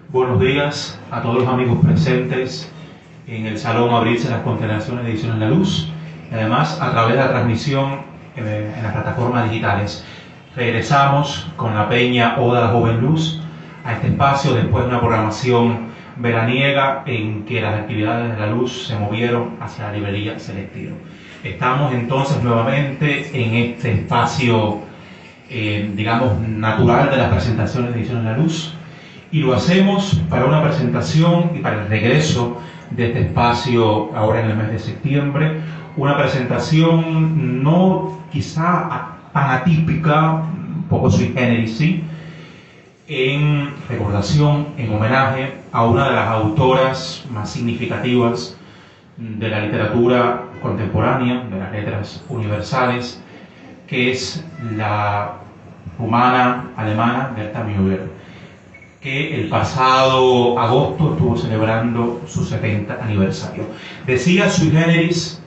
Buenos días a todos los amigos presentes en el Salón Abrirse las Constelaciones de Ediciones La Luz, y además a través de la transmisión en las plataformas digitales. Regresamos con la peña Oda a la Joven Luz a este espacio después de una programación veraniega en que las actividades de la luz se movieron hacia la librería Celestino. Estamos entonces nuevamente en este espacio, digamos, natural de las presentaciones de Ediciones La Luz, y lo hacemos para una presentación y para el regreso de este espacio ahora en el mes de septiembre, una presentación no quizá tan atípica, un poco sui generis, sí, en recordación, en homenaje a una de las autoras más significativas de la literatura contemporánea, de las letras universales, que es la rumana alemana Berta Müller, que el pasado agosto estuvo celebrando su 70 aniversario. Decía sui generis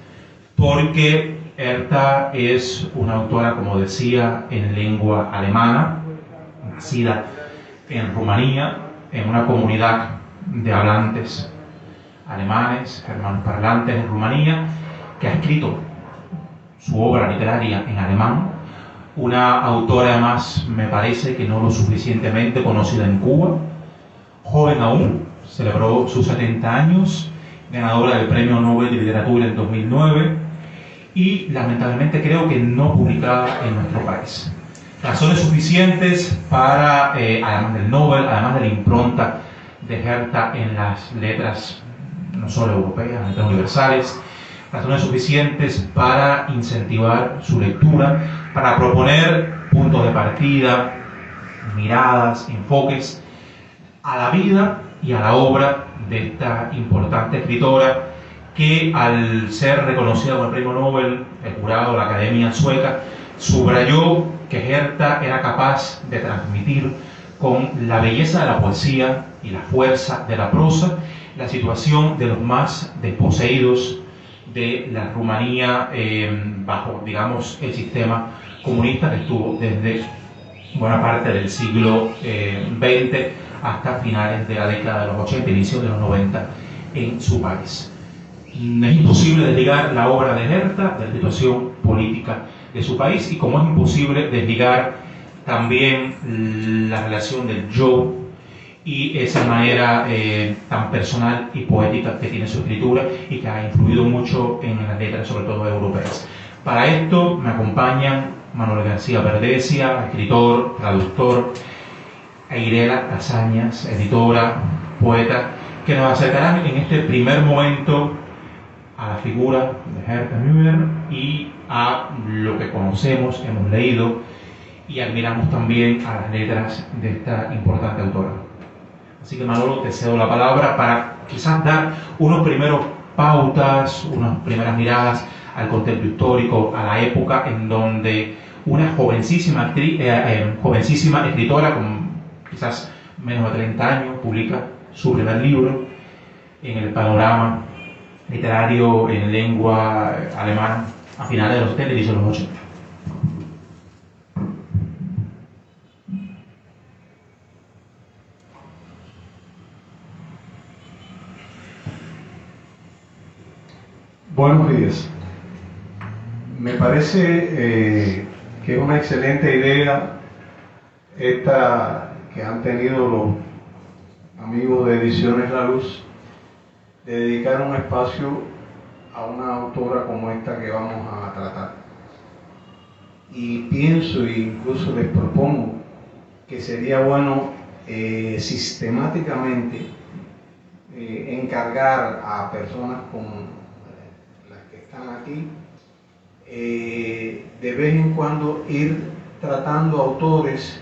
porque Berta es una autora, como decía, en lengua alemana, nacida en Rumanía, en una comunidad de hablantes alemanes, germanoparlantes en Rumanía, que ha escrito su obra literaria en alemán. Una autora, además, me parece que no lo suficientemente conocida en Cuba, joven aún, celebró sus 70 años, ganadora del Premio Nobel de Literatura en 2009 y lamentablemente creo que no publicada en nuestro país. Razones suficientes para, además del Nobel, además de la impronta de Herta en las letras no solo europeas, las letras universales, razones suficientes para incentivar su lectura, para proponer puntos de partida, miradas, enfoques a la vida y a la obra de esta importante escritora que, al ser reconocida con el Premio Nobel, el jurado de la Academia Sueca subrayó que Herta era capaz de transmitir con la belleza de la poesía y la fuerza de la prosa la situación de los más desposeídos de la Rumanía bajo, digamos, el sistema comunista que estuvo desde buena parte del siglo XX hasta finales de la década de los 80, inicios de los 90 en su país. Es imposible desligar la obra de Herta de la situación política de su país, y como es imposible desligar también la relación del yo y esa manera tan personal y poética que tiene su escritura y que ha influido mucho en las letras, sobre todo europeas. Para esto me acompañan Manuel García Verdesia, escritor, traductor, e Irela Casañas, editora, poeta, que nos acercarán en este primer momento a la figura de Herta Müller y a lo que conocemos, hemos leído y admiramos también a las letras de esta importante autora. Así que, Manolo, te cedo la palabra para quizás dar unos primeros pautas, unas primeras miradas al contexto histórico, a la época en donde una jovencísima escritora con quizás menos de 30 años publica su primer libro en el panorama literario en lengua alemana a finales de los 70 y inicios de los 80. Buenos días. Me parece que es una excelente idea esta que han tenido los amigos de Ediciones La Luz, de dedicar un espacio a una autora como esta que vamos a tratar. Y pienso e incluso les propongo que sería bueno sistemáticamente encargar a personas como las que están aquí, de vez en cuando ir tratando autores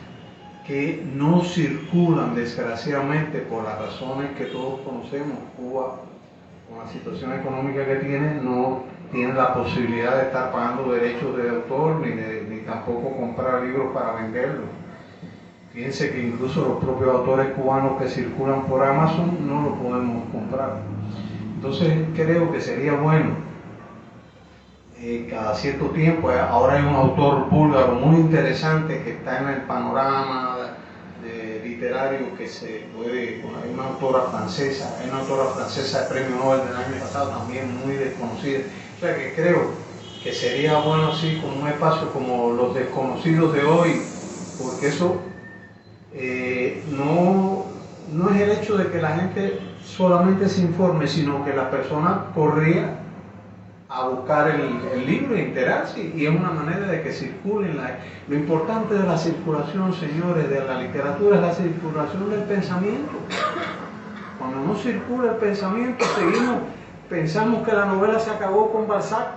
que no circulan, desgraciadamente, por las razones que todos conocemos. Cuba, con la situación económica que tiene, no tiene la posibilidad de estar pagando derechos de autor ni tampoco comprar libros para venderlos. Fíjense que incluso los propios autores cubanos que circulan por Amazon no los podemos comprar. Entonces creo que sería bueno cada cierto tiempo. Ahora hay un autor búlgaro muy interesante que está en el panorama literario que se puede. Hay una autora francesa de premio Nobel del año pasado, también muy desconocida. O sea que creo que sería bueno así con un espacio como Los Desconocidos de hoy, porque eso no es el hecho de que la gente solamente se informe, sino que la persona corría a buscar el libro e enterarse, y es una manera de que circulen. Lo importante de la circulación, señores, de la literatura es la circulación del pensamiento. Cuando no circula el pensamiento, pensamos que la novela se acabó con Balzac,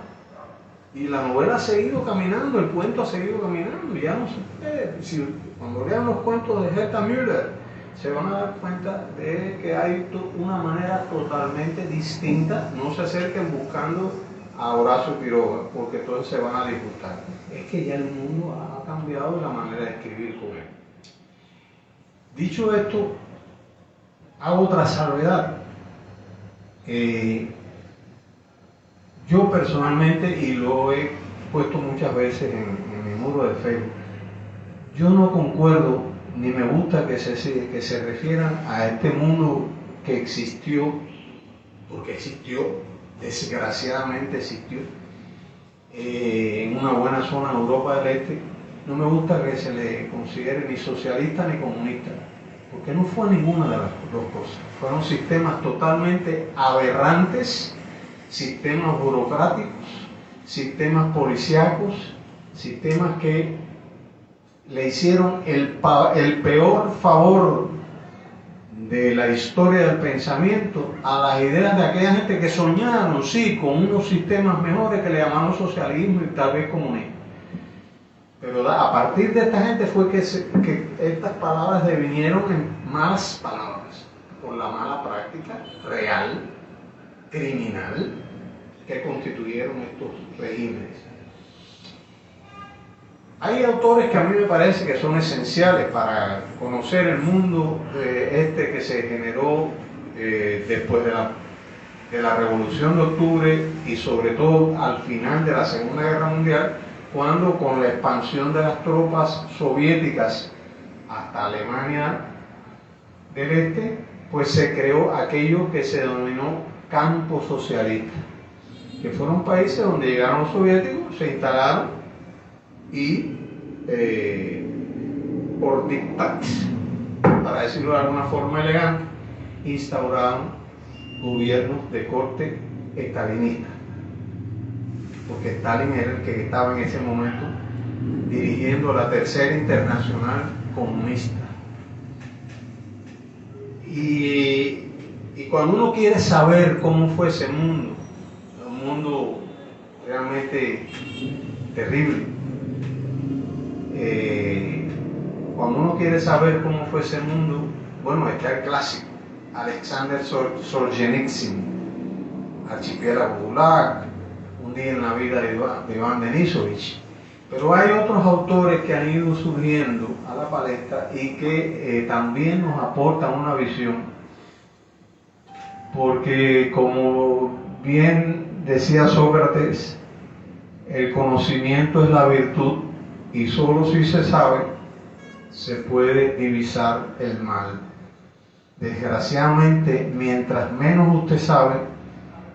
y la novela ha seguido caminando, el cuento ha seguido caminando. Ya no sé, cuando lean los cuentos de Herta Müller, se van a dar cuenta de que hay una manera totalmente distinta. No se acerquen buscando a Horacio Quiroga, porque entonces se van a disgustar. Es que ya el mundo ha cambiado la manera de escribir con él. Dicho esto, hago otra salvedad. Yo personalmente, y lo he puesto muchas veces en mi muro de Facebook, yo no concuerdo ni me gusta que se refieran a este mundo que existió, porque existió, desgraciadamente existió, en una buena zona de Europa del Este. No me gusta que se le considere ni socialista ni comunista, porque no fue ninguna de las dos cosas. Fueron sistemas totalmente aberrantes, sistemas burocráticos, sistemas policíacos, sistemas que le hicieron el peor favor de la historia del pensamiento a las ideas de aquella gente que soñaron, sí, con unos sistemas mejores que le llamaron socialismo y tal vez comunismo. Pero a partir de esta gente fue que estas palabras devinieron en malas palabras, por la mala práctica real, criminal, que constituyeron estos regímenes. Hay autores que a mí me parece que son esenciales para conocer el mundo que se generó después de la Revolución de Octubre, y sobre todo al final de la Segunda Guerra Mundial, cuando con la expansión de las tropas soviéticas hasta Alemania del Este, pues se creó aquello que se denominó campo socialista, que fueron países donde llegaron los soviéticos, se instalaron y por diktat, para decirlo de alguna forma elegante, instauraron gobiernos de corte estalinista, porque Stalin era el que estaba en ese momento dirigiendo la Tercera Internacional Comunista. Y cuando uno quiere saber cómo fue ese mundo, un mundo realmente terrible, cuando uno quiere saber cómo fue ese mundo, bueno, está el clásico, Alexander Solzhenitsyn, Archipiélago Gulag, Un día en la vida de Iván Denisovich. Pero hay otros autores que han ido surgiendo a la palestra y que también nos aportan una visión, porque como bien decía Sócrates, el conocimiento es la virtud, y solo si se sabe se puede divisar el mal. Desgraciadamente, mientras menos usted sabe,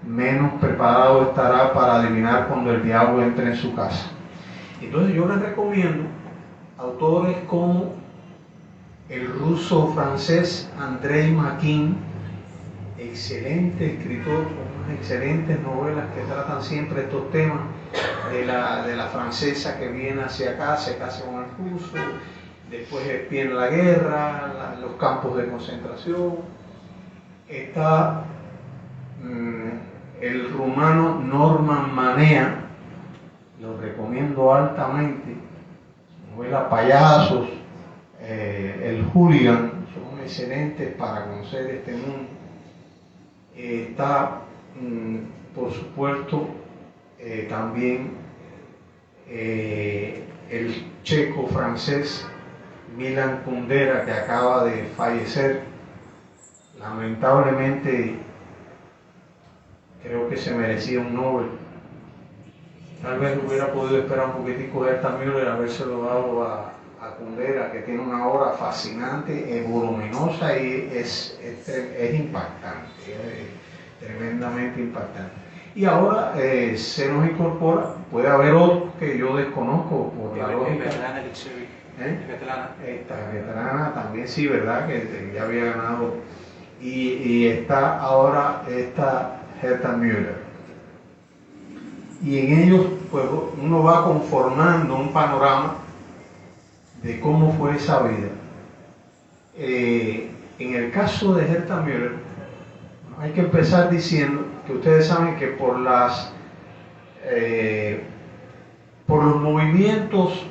menos preparado estará para adivinar cuando el diablo entre en su casa. Entonces yo les recomiendo autores como el ruso-francés Andrei Makin, excelente escritor, con unas excelentes novelas que tratan siempre estos temas, de la francesa que viene hacia acá, se casa con el ruso, después viene la guerra, los campos de concentración. Está el rumano Norman Manea, lo recomiendo altamente, novela Payasos, El Hooligan, son excelentes para conocer este mundo. Está, por supuesto, también el checo-francés Milan Kundera, que acaba de fallecer. Lamentablemente, creo que se merecía un Nobel. Tal vez hubiera podido esperar un poquitico de esta Müller, habérselo dado a Kundera, que tiene una obra fascinante, es voluminosa y es impactante, es tremendamente impactante. Y ahora se nos incorpora, puede haber otros que yo desconozco por la lógica. Esta veterana también, sí, ¿verdad? Que ya había ganado. Y está ahora esta Herta Müller. Y en ellos, pues uno va conformando un panorama de cómo fue esa vida. En el caso de Herta Müller, hay que empezar diciendo que ustedes saben que por los movimientos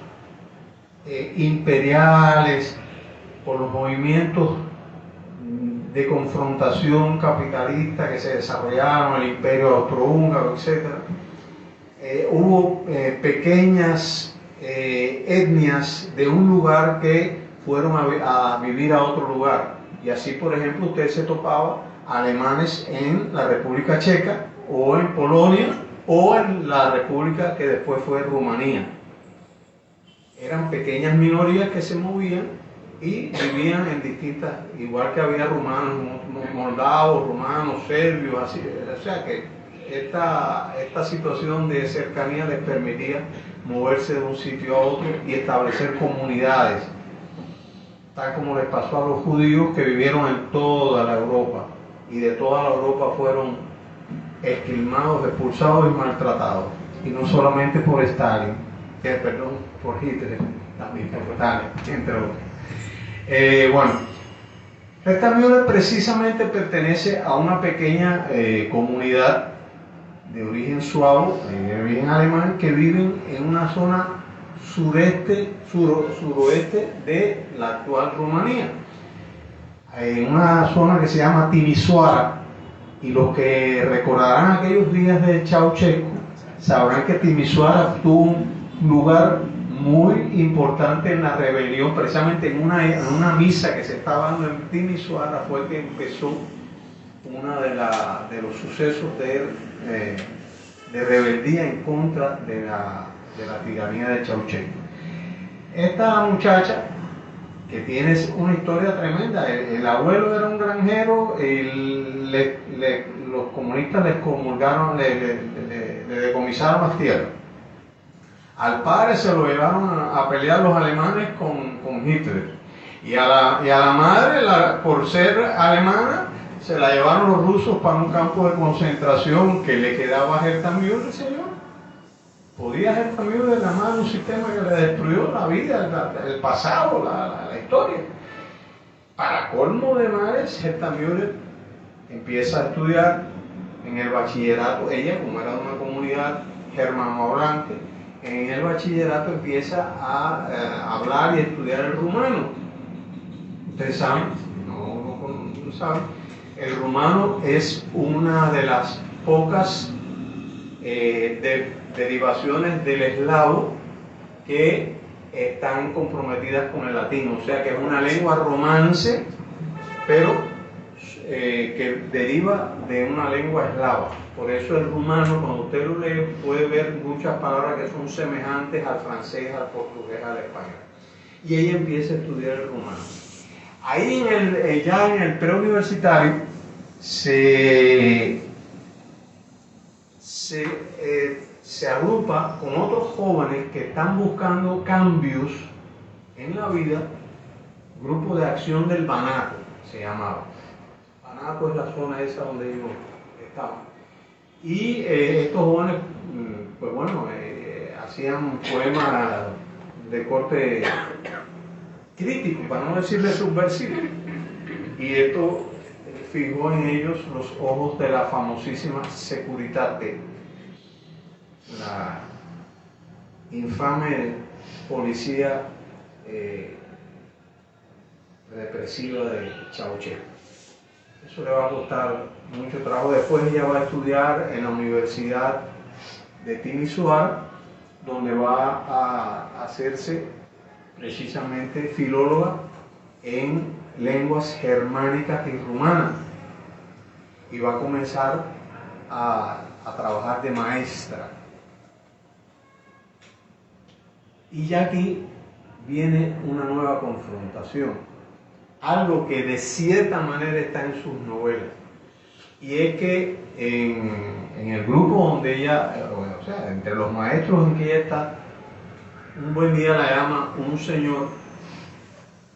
imperiales, por los movimientos de confrontación capitalista que se desarrollaron, el imperio austrohúngaro, etc., hubo pequeñas etnias de un lugar que fueron a vivir a otro lugar. Y así, por ejemplo, usted se topaba alemanes en la República Checa, o en Polonia, o en la república que después fue Rumanía. Eran pequeñas minorías que se movían y vivían en distintas, igual que había rumanos, moldavos, rumanos, serbios, así. O sea que esta situación de cercanía les permitía moverse de un sitio a otro y establecer comunidades, tal como les pasó a los judíos que vivieron en toda la Europa, y de toda la Europa fueron esquilmados, expulsados y maltratados, y no solamente por Stalin, por Hitler, también por Stalin, entre otros. Bueno, Herta Müller precisamente pertenece a una pequeña comunidad de origen suavo, de origen alemán, que viven en una zona suroeste de la actual Rumanía, en una zona que se llama Timișoara. Y los que recordarán aquellos días de Ceausescu sabrán que Timișoara tuvo un lugar muy importante en la rebelión, precisamente en una misa que se estaba dando en Timișoara fue que empezó uno de los sucesos de rebeldía en contra de la tiranía de Ceausescu. Esta muchacha, que tiene una historia tremenda, el abuelo era un granjero, los comunistas les comulgaron, le decomisaron las tierras. Al padre se lo llevaron a pelear los alemanes con Hitler, y a la madre, por ser alemana, se la llevaron los rusos para un campo de concentración que le quedaba a Herta Müller, señor. Podía Herta Müller ganar un sistema que le destruyó la vida, el pasado, la historia. Para colmo de males, Herta Müller empieza a estudiar en el bachillerato. Ella, como era de una comunidad germanohablante, en el bachillerato empieza a hablar y estudiar el rumano. Ustedes saben, no saben, el rumano es una de las pocas derivaciones del eslavo que están comprometidas con el latino, o sea que es una lengua romance, pero que deriva de una lengua eslava. Por eso el rumano, cuando usted lo lee, puede ver muchas palabras que son semejantes al francés, al portugués, al español. Y ella empieza a estudiar el rumano. Ahí ya en el preuniversitario se agrupa con otros jóvenes que están buscando cambios en la vida. Grupo de acción del Banato se llamaba. Banato es la zona esa donde ellos estaban. Y estos jóvenes, pues bueno, hacían poemas de corte crítico, para no decirle subversivo. Y esto fijó en ellos los ojos de la famosísima Securitate, la infame policía represiva de Ceausescu. Eso le va a costar mucho trabajo. Después ella va a estudiar en la Universidad de Timișoara, donde va a hacerse precisamente filóloga en lenguas germánicas y rumanas, y va a comenzar a trabajar de maestra Y ya aquí viene una nueva confrontación, algo que de cierta manera está en sus novelas, y es que en el grupo donde ella, o sea, entre los maestros en que ella está, un buen día la llama un señor.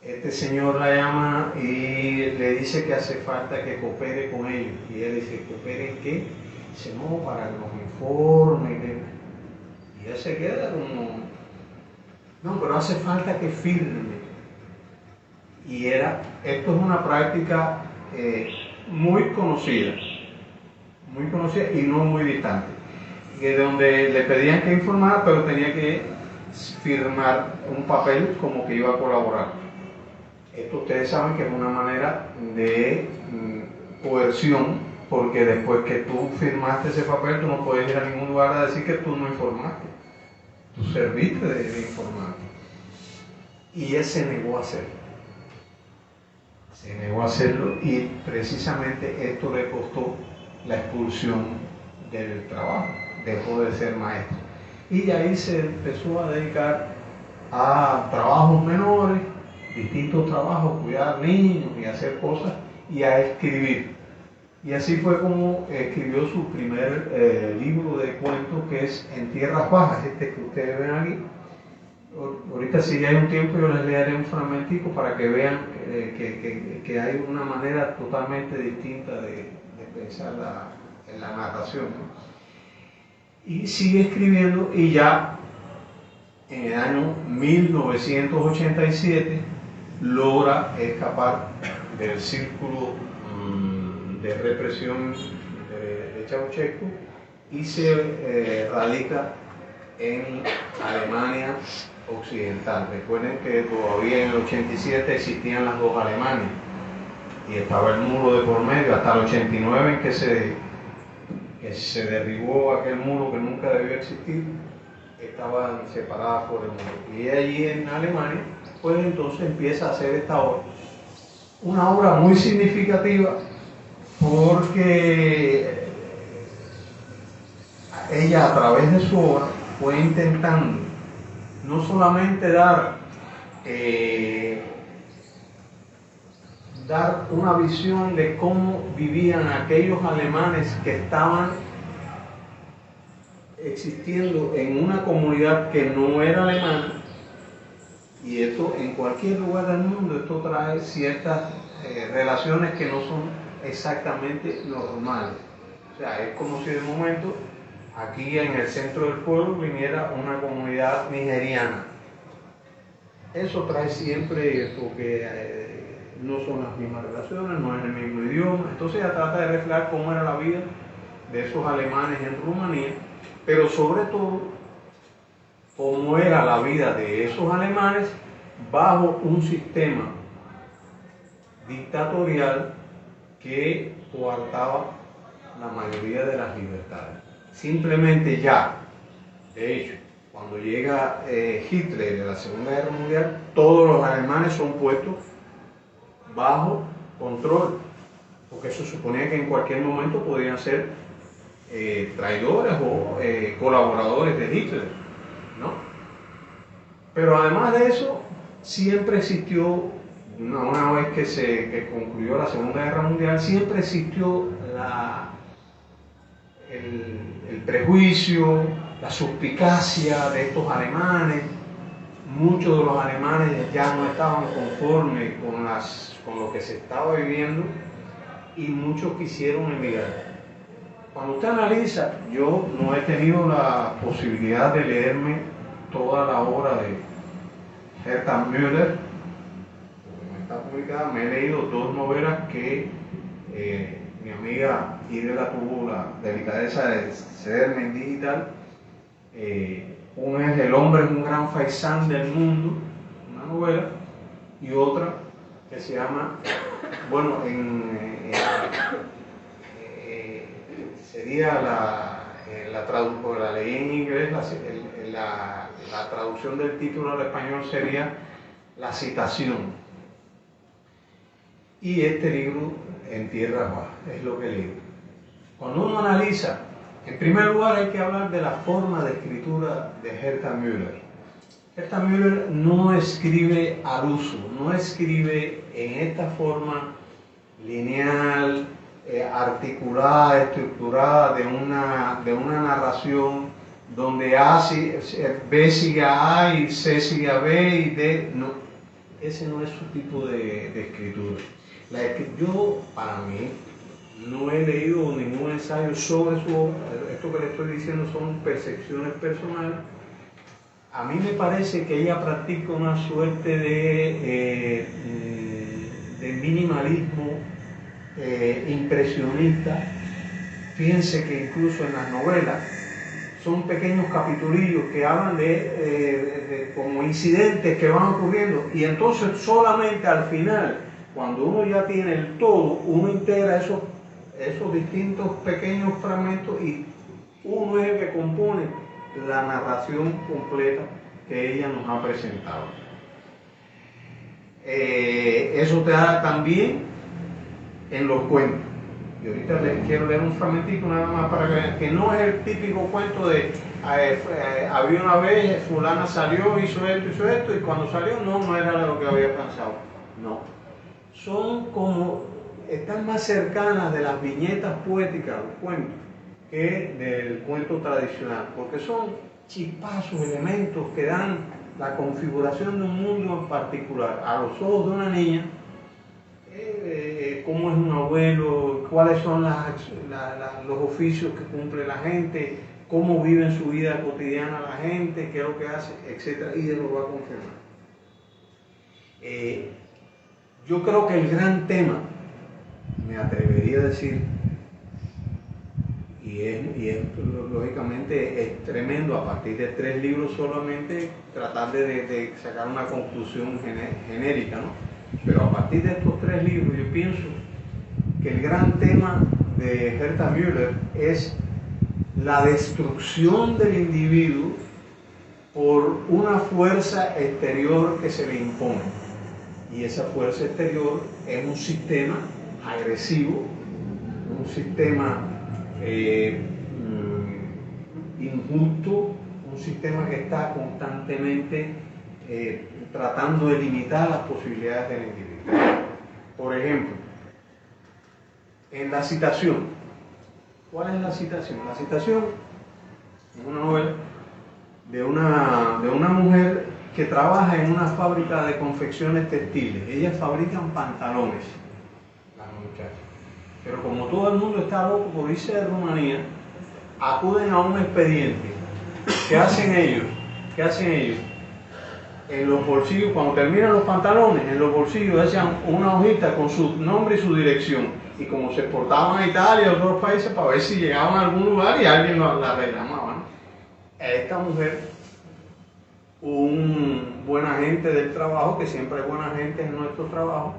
Este señor la llama y le dice que hace falta que coopere con ellos. Y ella dice, ¿coopere en qué? Dice, no, para los informes. Y ella se queda como, no, pero hace falta que firme. Y esto es una práctica muy conocida y no muy distante. Que donde le pedían que informara, pero tenía que firmar un papel como que iba a colaborar. Esto ustedes saben que es una manera de coerción, porque después que tú firmaste ese papel, tú no puedes ir a ningún lugar a decir que tú no informaste. Tú serviste de informar. Y él se negó a hacerlo. Se negó a hacerlo y precisamente esto le costó la expulsión del trabajo. Dejó de ser maestro. Y ahí se empezó a dedicar a trabajos menores, distintos trabajos, cuidar niños y hacer cosas, y a escribir. Y así fue como escribió su primer libro de cuentos, que es En Tierras Bajas, este que ustedes ven aquí. Ahorita, si ya hay un tiempo, yo les leeré un fragmentico para que vean que hay una manera totalmente distinta de pensar en la narración, ¿no? Y sigue escribiendo, y ya en el año 1987 logra escapar del círculo de represión de Ceausescu y se radica en Alemania Occidental. Recuerden que todavía en el 87 existían las dos Alemanias y estaba el muro de por medio hasta el 89 en que se derribó aquel muro que nunca debió existir. Estaban separadas por el muro. Y allí en Alemania, pues entonces empieza a hacer esta obra. Una obra muy significativa porque ella, a través de su obra, fue intentando no solamente dar una visión de cómo vivían aquellos alemanes que estaban existiendo en una comunidad que no era alemana, y esto en cualquier lugar del mundo, esto trae ciertas relaciones que no son exactamente normales. O sea, es como si de momento aquí en el centro del pueblo viniera una comunidad nigeriana. Eso trae siempre, porque no son las mismas relaciones, no es el mismo idioma. Entonces ella trata de reflejar cómo era la vida de esos alemanes en Rumanía, pero sobre todo cómo era la vida de esos alemanes bajo un sistema dictatorial que coartaba la mayoría de las libertades. Simplemente ya, de hecho, cuando llega Hitler en la Segunda Guerra Mundial, todos los alemanes son puestos bajo control, porque se suponía que en cualquier momento podían ser traidores o colaboradores de Hitler, ¿no? Pero además de eso, siempre existió, una vez que concluyó la Segunda Guerra Mundial, siempre existió el prejuicio, la suspicacia de estos alemanes. Muchos de los alemanes ya no estaban conformes con lo que se estaba viviendo y muchos quisieron emigrar. Cuando usted analiza, yo no he tenido la posibilidad de leerme toda la obra de Herta Müller, porque no está publicada. Me he leído dos novelas que mi amiga Idela tuvo la delicadeza de cederme en digital. Una es El hombre es un gran faisán del mundo, una novela, y otra que se llama, bueno, sería porque la leí en inglés, la traducción del título al español sería La citación. Y este libro, En Tierras Bajas, es lo que leo. Cuando uno analiza, en primer lugar hay que hablar de la forma de escritura de Herta Müller. Herta Müller no escribe al uso, no escribe en esta forma lineal, articulada, estructurada de una narración donde B sigue a A y C sigue a B y D. No, ese no es su tipo de escritura. Yo, para mí, no he leído ningún ensayo sobre su obra. Esto que le estoy diciendo son percepciones personales. A mí me parece que ella practica una suerte de minimalismo impresionista. Fíjense que incluso en las novelas son pequeños capitulillos que hablan de como incidentes que van ocurriendo, y entonces solamente al final, cuando uno ya tiene el todo, uno integra esos distintos pequeños fragmentos y uno es el que compone la narración completa que ella nos ha presentado. Eso te da también en los cuentos. Y ahorita les quiero leer un fragmentico nada más para que vean que no es el típico cuento de había una vez, fulana salió, hizo esto, y cuando salió no era lo que había pensado. No. Son como, están más cercanas de las viñetas poéticas, los cuentos, que del cuento tradicional, porque son chispazos, elementos que dan la configuración de un mundo en particular a los ojos de una niña. Cómo es un abuelo, cuáles son los oficios que cumple la gente, cómo vive en su vida cotidiana la gente, qué es lo que hace, etc. Y él lo va a confirmar. Yo creo que el gran tema, me atrevería a decir, y es lógicamente es tremendo a partir de 3 libros solamente tratar de sacar una conclusión genérica, ¿no? Pero a partir de estos 3 libros yo pienso que el gran tema de Herta Müller es la destrucción del individuo por una fuerza exterior que se le impone. Y esa fuerza exterior es un sistema agresivo, un sistema injusto, un sistema que está constantemente tratando de limitar las posibilidades del individuo. Por ejemplo, en la citación. ¿Cuál es la citación? La citación es una novela de una mujer que trabaja en una fábrica de confecciones textiles. Ellas fabrican pantalones, las muchachas. Pero como todo el mundo está loco por irse de Rumanía, acuden a un expediente. ¿Qué hacen ellos? En los bolsillos, cuando terminan los pantalones, en los bolsillos echan una hojita con su nombre y su dirección. Y como se exportaban a Italia y a otros países para ver si llegaban a algún lugar y alguien la reclamaba, ¿no? Esta mujer, un buen agente del trabajo, que siempre hay buena gente en nuestro trabajo,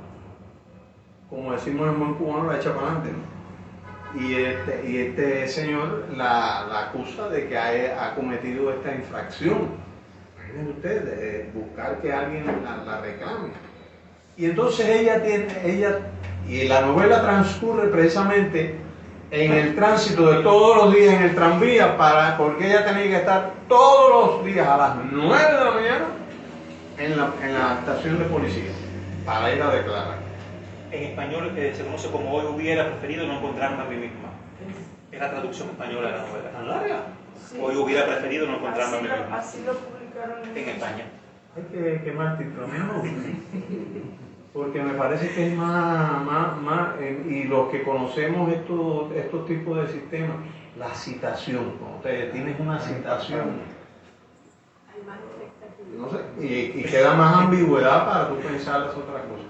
como decimos en buen cubano, la echa para adelante, ¿no? Y este señor la acusa de que ha cometido esta infracción. Imaginen ustedes, buscar que alguien la reclame. Y entonces y la novela transcurre precisamente en el tránsito de todos los días en el tranvía, porque ella tenía que estar todos los días a las 9 de la mañana en la estación de policía para ir a declarar. En español se conoce como Hoy hubiera preferido no encontrarme a mí misma. Es la traducción española de la novela. ¿Tan larga? Sí. Hoy hubiera preferido no encontrarme a mí misma. Así lo publicaron en España. Hay que quemar título, a mí no me gusta. Porque me parece que es más y los que conocemos estos tipos de sistemas, la citación, cuando tienes una citación, no sé, y queda más ambigüedad para tú pensar las otras cosas.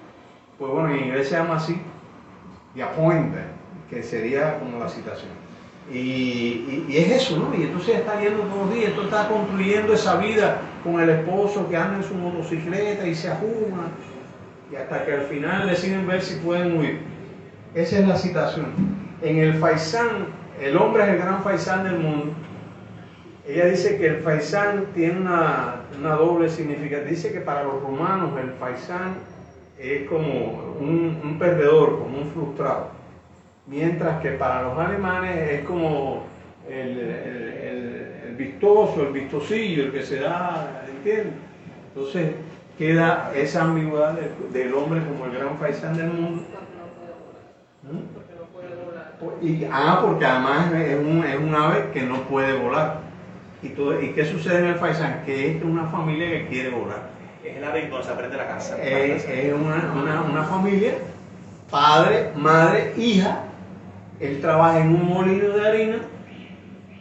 Pues bueno, en inglés se llama así, the appointment, que sería como la citación. Y es eso, ¿no? Y entonces está yendo todos los días, entonces está construyendo esa vida con el esposo que anda en su motocicleta y se ajuma, y hasta que al final deciden ver si pueden huir. Esa es la citación. En el faisán, el hombre es el gran faisán del mundo. Ella dice que el faisán tiene una doble significación. Dice que para los romanos el faisán es como un perdedor, como un frustrado. Mientras que para los alemanes es como el vistoso, el vistosillo, el que se da, ¿entiendes? Entonces queda esa ambigüedad del hombre como el gran faisán del mundo. Porque además es un ave que no puede volar. ¿Y qué sucede en el faisán? Que es una familia que quiere volar. Es el ave donde se aprende la casa. Es una familia, padre, madre, hija. Él trabaja en un molino de harina.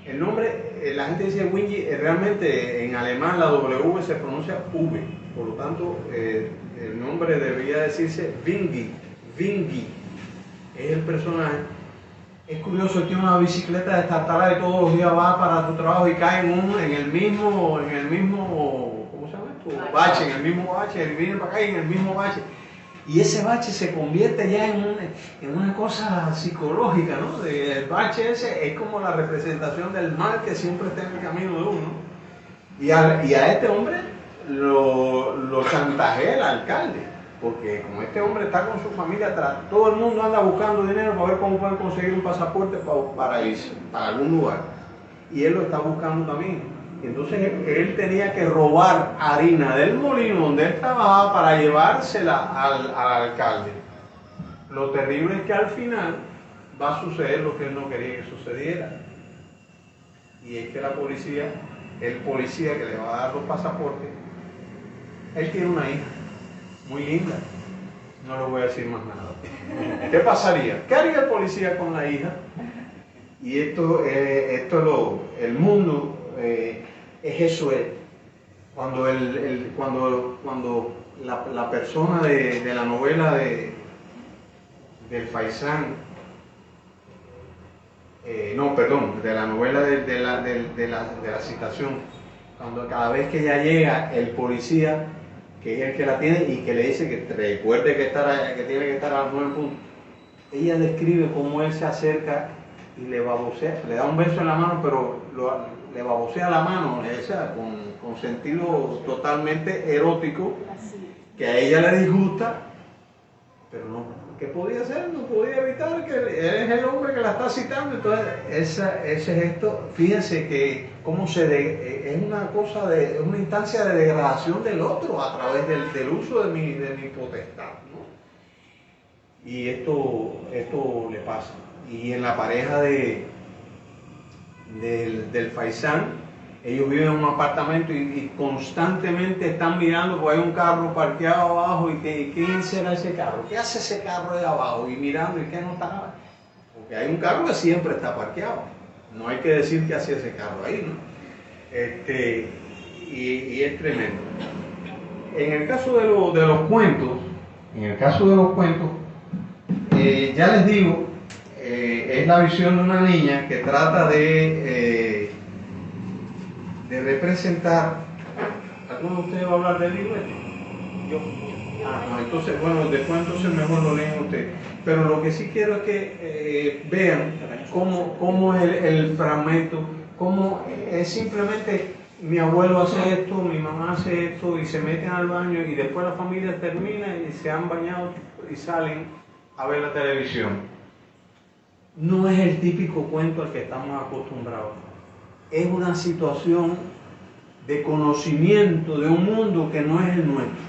El nombre, la gente dice Wingy, realmente en alemán la W se pronuncia V. Por lo tanto, el nombre debería decirse Wingy. Wingy es el personaje. Es curioso, él tiene una bicicleta de destartalada y todos los días va para tu trabajo y cae en el mismo, ¿cómo se llama esto? Bache, en el mismo bache, él viene para acá y en el mismo bache. Y ese bache se convierte ya en una cosa psicológica, ¿no? El bache ese es como la representación del mal que siempre está en el camino de uno. Y a este hombre lo chantajea el alcalde. Porque como este hombre está con su familia atrás, todo el mundo anda buscando dinero para ver cómo pueden conseguir un pasaporte para irse para algún lugar. Y él lo está buscando también. Entonces él tenía que robar harina del molino donde él trabajaba para llevársela al alcalde. Lo terrible es que al final va a suceder lo que él no quería que sucediera. Y es que el policía que le va a dar los pasaportes, él tiene una hija muy linda, no le voy a decir más nada. ¿Qué pasaría? ¿Qué haría el policía con la hija? Y el mundo es eso. Cuando la persona de la novela del faisán, de la novela de la citación, cuando cada vez que ella llega, el policía, que es el que la tiene y que le dice que recuerde que tiene que estar a los 9 puntos. Ella describe cómo él se acerca y le babosea, le da un beso en la mano, pero le babosea la mano, con sentido totalmente erótico, que a ella le disgusta, pero no, ¿qué podía hacer? No podía evitar que él es el hombre que la está citando. Entonces, ese gesto, fíjense que es una instancia de degradación del otro a través del uso de mi potestad, ¿no? Y esto le pasa. Y en la pareja del faisán, ellos viven en un apartamento y constantemente están mirando, porque hay un carro parqueado abajo y ¿quién será ese carro? ¿Qué hace ese carro de abajo? Y mirando, ¿y qué no está? Porque hay un carro que siempre está parqueado. No hay que decir qué hacía ese carro ahí, ¿no? Y es tremendo. En el caso de los cuentos, ya les digo, es la visión de una niña que trata de representar. ¿Alguno de ustedes va a hablar del libro? Yo. No, entonces, bueno, después mejor lo leen ustedes. Pero lo que sí quiero es que vean cómo es el fragmento, cómo es simplemente mi abuelo hace esto, mi mamá hace esto, y se meten al baño y después la familia termina y se han bañado y salen a ver la televisión. No es el típico cuento al que estamos acostumbrados. Es una situación de conocimiento de un mundo que no es el nuestro.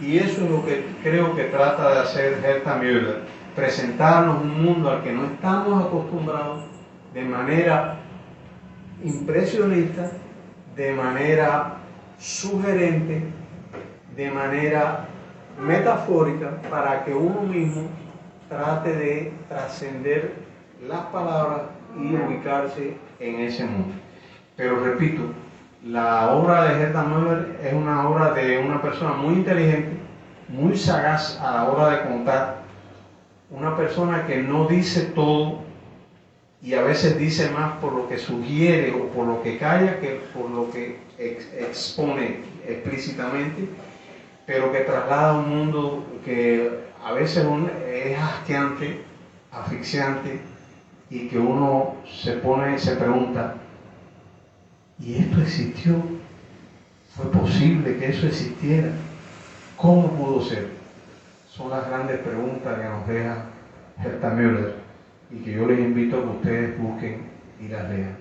Y eso es lo que creo que trata de hacer Herta Müller, presentarnos un mundo al que no estamos acostumbrados de manera impresionista, de manera sugerente, de manera metafórica, para que uno mismo trate de trascender las palabras y ubicarse en ese mundo. Pero repito, la obra de Herta Müller es una obra de una persona muy inteligente, muy sagaz a la hora de contar, una persona que no dice todo y a veces dice más por lo que sugiere o por lo que calla que por lo que expone explícitamente, pero que traslada un mundo que a veces es asqueante, asfixiante, y que uno se pregunta, ¿y esto existió? ¿Fue posible que eso existiera? ¿Cómo pudo ser? Son las grandes preguntas que nos deja Herta Müller y que yo les invito a que ustedes busquen y las lean.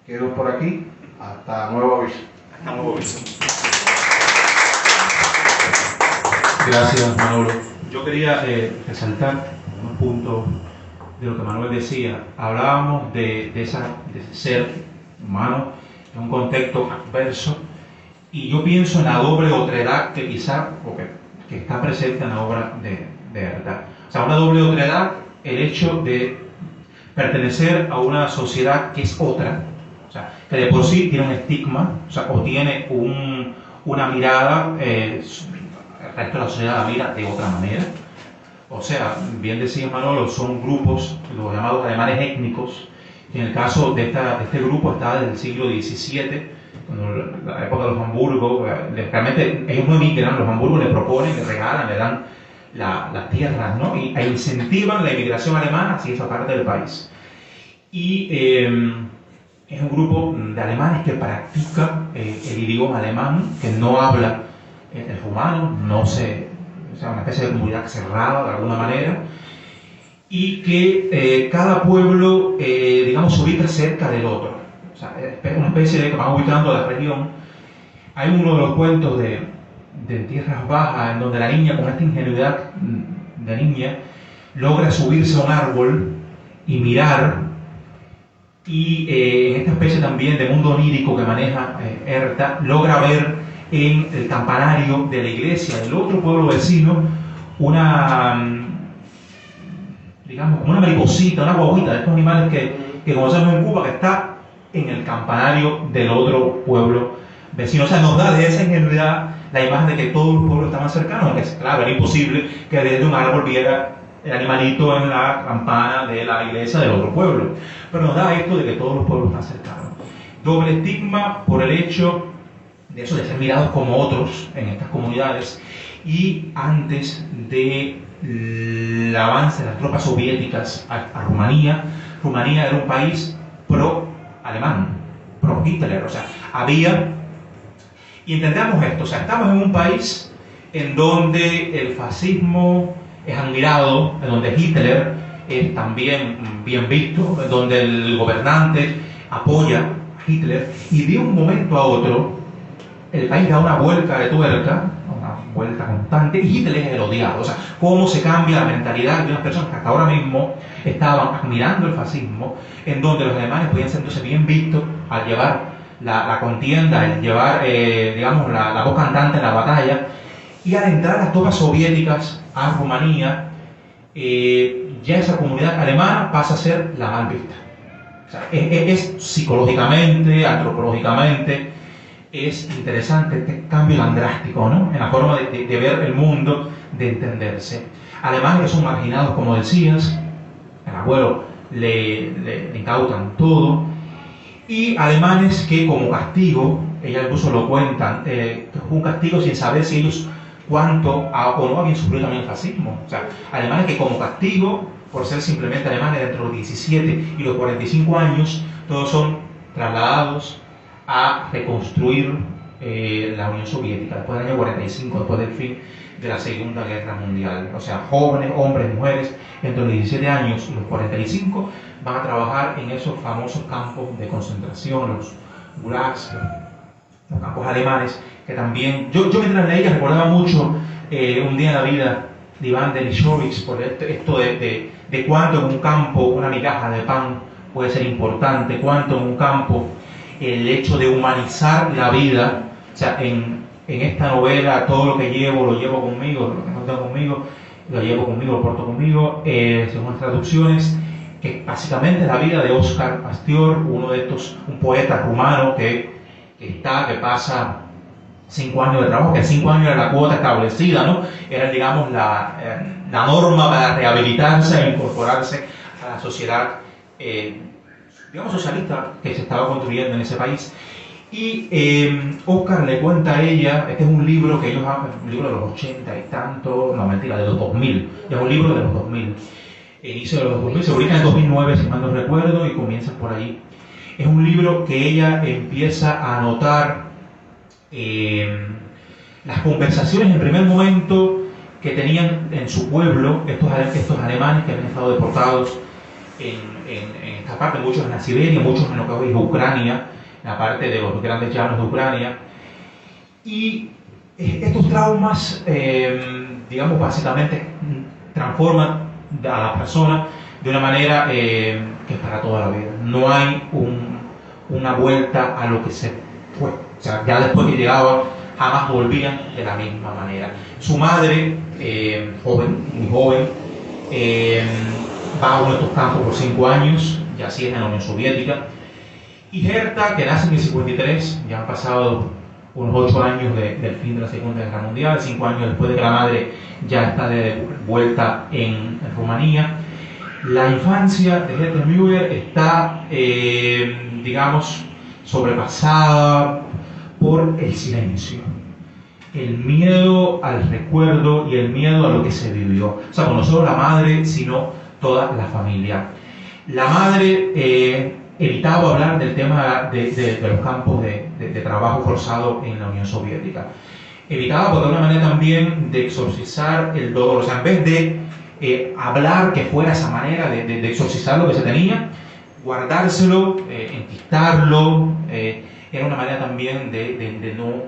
Quedo por aquí, hasta nuevo aviso. Hasta nuevo aviso. Gracias, Manolo. Yo quería resaltar unos puntos de lo que Manuel decía. Hablábamos de ser humano en un contexto adverso, y yo pienso en la doble otredad que quizá, que está presente en la obra de Herta. O sea, una doble otredad, el hecho de pertenecer a una sociedad que es otra, o sea, que de por sí tiene un estigma, o sea, o tiene una mirada, el resto de la sociedad la mira de otra manera. O sea, bien decía Manolo, son grupos, los llamados alemanes étnicos, que en el caso de este grupo está desde el siglo XVII, cuando la época de los Habsburgo, realmente ellos no emigran, los Habsburgo le proponen, le regalan, le dan las tierras, ¿no? E incentivan la emigración alemana hacia esa parte del país. Y es un grupo de alemanes que practica el idioma alemán, que no habla el rumano, o sea, una especie de comunidad cerrada de alguna manera, y que cada pueblo, digamos, se ubica cerca del otro. O sea, es una especie de que van ubicando la región. Hay uno de los cuentos de Tierras Bajas en donde la niña, con esta ingenuidad de niña, logra subirse a un árbol y mirar, y en esta especie también de mundo onírico que maneja Herta, logra ver en el campanario de la iglesia del otro pueblo vecino digamos, como una mariposita, una guaguita, de estos animales que conocemos en Cuba, que está en el campanario del otro pueblo vecino. O sea, nos da de esa ingenuidad la imagen de que todos los pueblos estaban cercanos, que claro, era imposible que desde un árbol viera el animalito en la campana de la iglesia del otro pueblo. Pero nos da esto de que todos los pueblos están cercanos. Doble estigma por el hecho de eso, de ser mirados como otros en estas comunidades. Y antes del avance de las tropas soviéticas a Rumanía, Rumanía era un país pro-alemán, pro-Hitler, o sea, había... Y entendamos esto, o sea, estamos en un país en donde el fascismo es admirado, en donde Hitler es también bien visto, en donde el gobernante apoya a Hitler, y de un momento a otro el país da una vuelta de tuerca, una vuelta constante, y Hitler es el odiado. O sea, cómo se cambia la mentalidad de unas personas que hasta ahora mismo estaban admirando el fascismo, en donde los alemanes podían ser entonces bien vistos al llevar la contienda, al llevar, digamos, la voz cantante en la batalla, y al entrar las tropas soviéticas a Rumanía, ya esa comunidad alemana pasa a ser la mal vista. O sea, es psicológicamente, antropológicamente, es interesante este cambio tan drástico, ¿no?, en la forma de ver el mundo, de entenderse. Alemanes que son marginados, como decías, el abuelo le incautan todo, y alemanes que como castigo, ella incluso lo cuentan, un castigo sin saber si ellos cuánto o no habían sufrido también el fascismo. O sea, alemanes que como castigo, por ser simplemente alemanes entre los 17 y los 45 años, todos son trasladados a reconstruir la Unión Soviética después del año 45, después del fin de la Segunda Guerra Mundial. O sea, jóvenes, hombres, mujeres, entre los 17 años y los 45, van a trabajar en esos famosos campos de concentración, los gulags, los campos alemanes, que también... Yo mientras leía recordaba mucho Un día en la vida de Iván Denisovich, por esto de cuánto en un campo una migaja de pan puede ser importante, cuánto en un campo el hecho de humanizar la vida. O sea, en esta novela todo lo que llevo lo llevo conmigo, lo que no tengo conmigo lo llevo conmigo, lo porto conmigo, según las traducciones, que básicamente es la vida de Óscar Pastior, uno de estos, un poeta rumano que pasa 5 años de trabajo, que 5 años era la cuota establecida, ¿no? Era, digamos, la norma para rehabilitarse e incorporarse a la sociedad, digamos, socialista que se estaba construyendo en ese país. Y Óscar le cuenta a ella, este es un libro que ellos un libro de los 80 y tanto, no mentira, de los 2000, es un libro de los 2000, inicio de los 2000, se publica en 2009 si mal no recuerdo, y comienza por ahí. Es un libro que ella empieza a anotar las conversaciones en primer momento que tenían en su pueblo estos alemanes que habían estado deportados en esta parte, muchos en la Siberia, muchos en lo que hoy es Ucrania, en la parte de los grandes llanos de Ucrania. Y estos traumas digamos, básicamente transforma a la persona de una manera que es para toda la vida. No hay una vuelta a lo que se fue. O sea, ya después que llegaba, jamás volvían de la misma manera. Su madre, joven, muy joven, va a uno de estos campos por 5 años, ya así es en la Unión Soviética. Y Herta, que nace en el 53, ya han pasado unos 8 años del fin de la Segunda Guerra Mundial, 5 años después de que la madre ya está de vuelta en Rumanía. La infancia de Herta Müller está, digamos, sobrepasada por el silencio, el miedo al recuerdo y el miedo a lo que se vivió. O sea, no solo la madre, sino toda la familia. La madre evitaba hablar del tema de los campos de trabajo forzado en la Unión Soviética. Evitaba, por alguna manera, también de exorcizar el dolor. O sea, en vez de hablar que fuera esa manera de exorcizar lo que se tenía, guardárselo, enquistarlo, era una manera también de no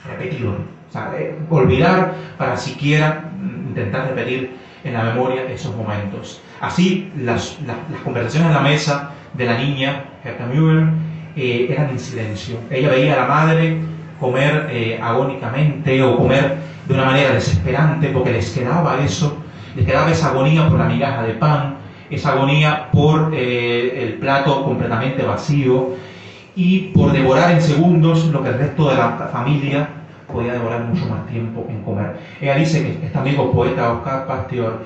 repetirlo. O sea, olvidar para siquiera intentar repetir en la memoria esos momentos. Así, las conversaciones en la mesa de la niña, Herta Müller, eran en silencio. Ella veía a la madre comer agónicamente o comer de una manera desesperante porque les quedaba eso, les quedaba esa agonía por la migaja de pan, esa agonía por el plato completamente vacío y por devorar en segundos lo que el resto de la familia podía devorar mucho más tiempo en comer. Ella dice que este amigo poeta Oscar Pastior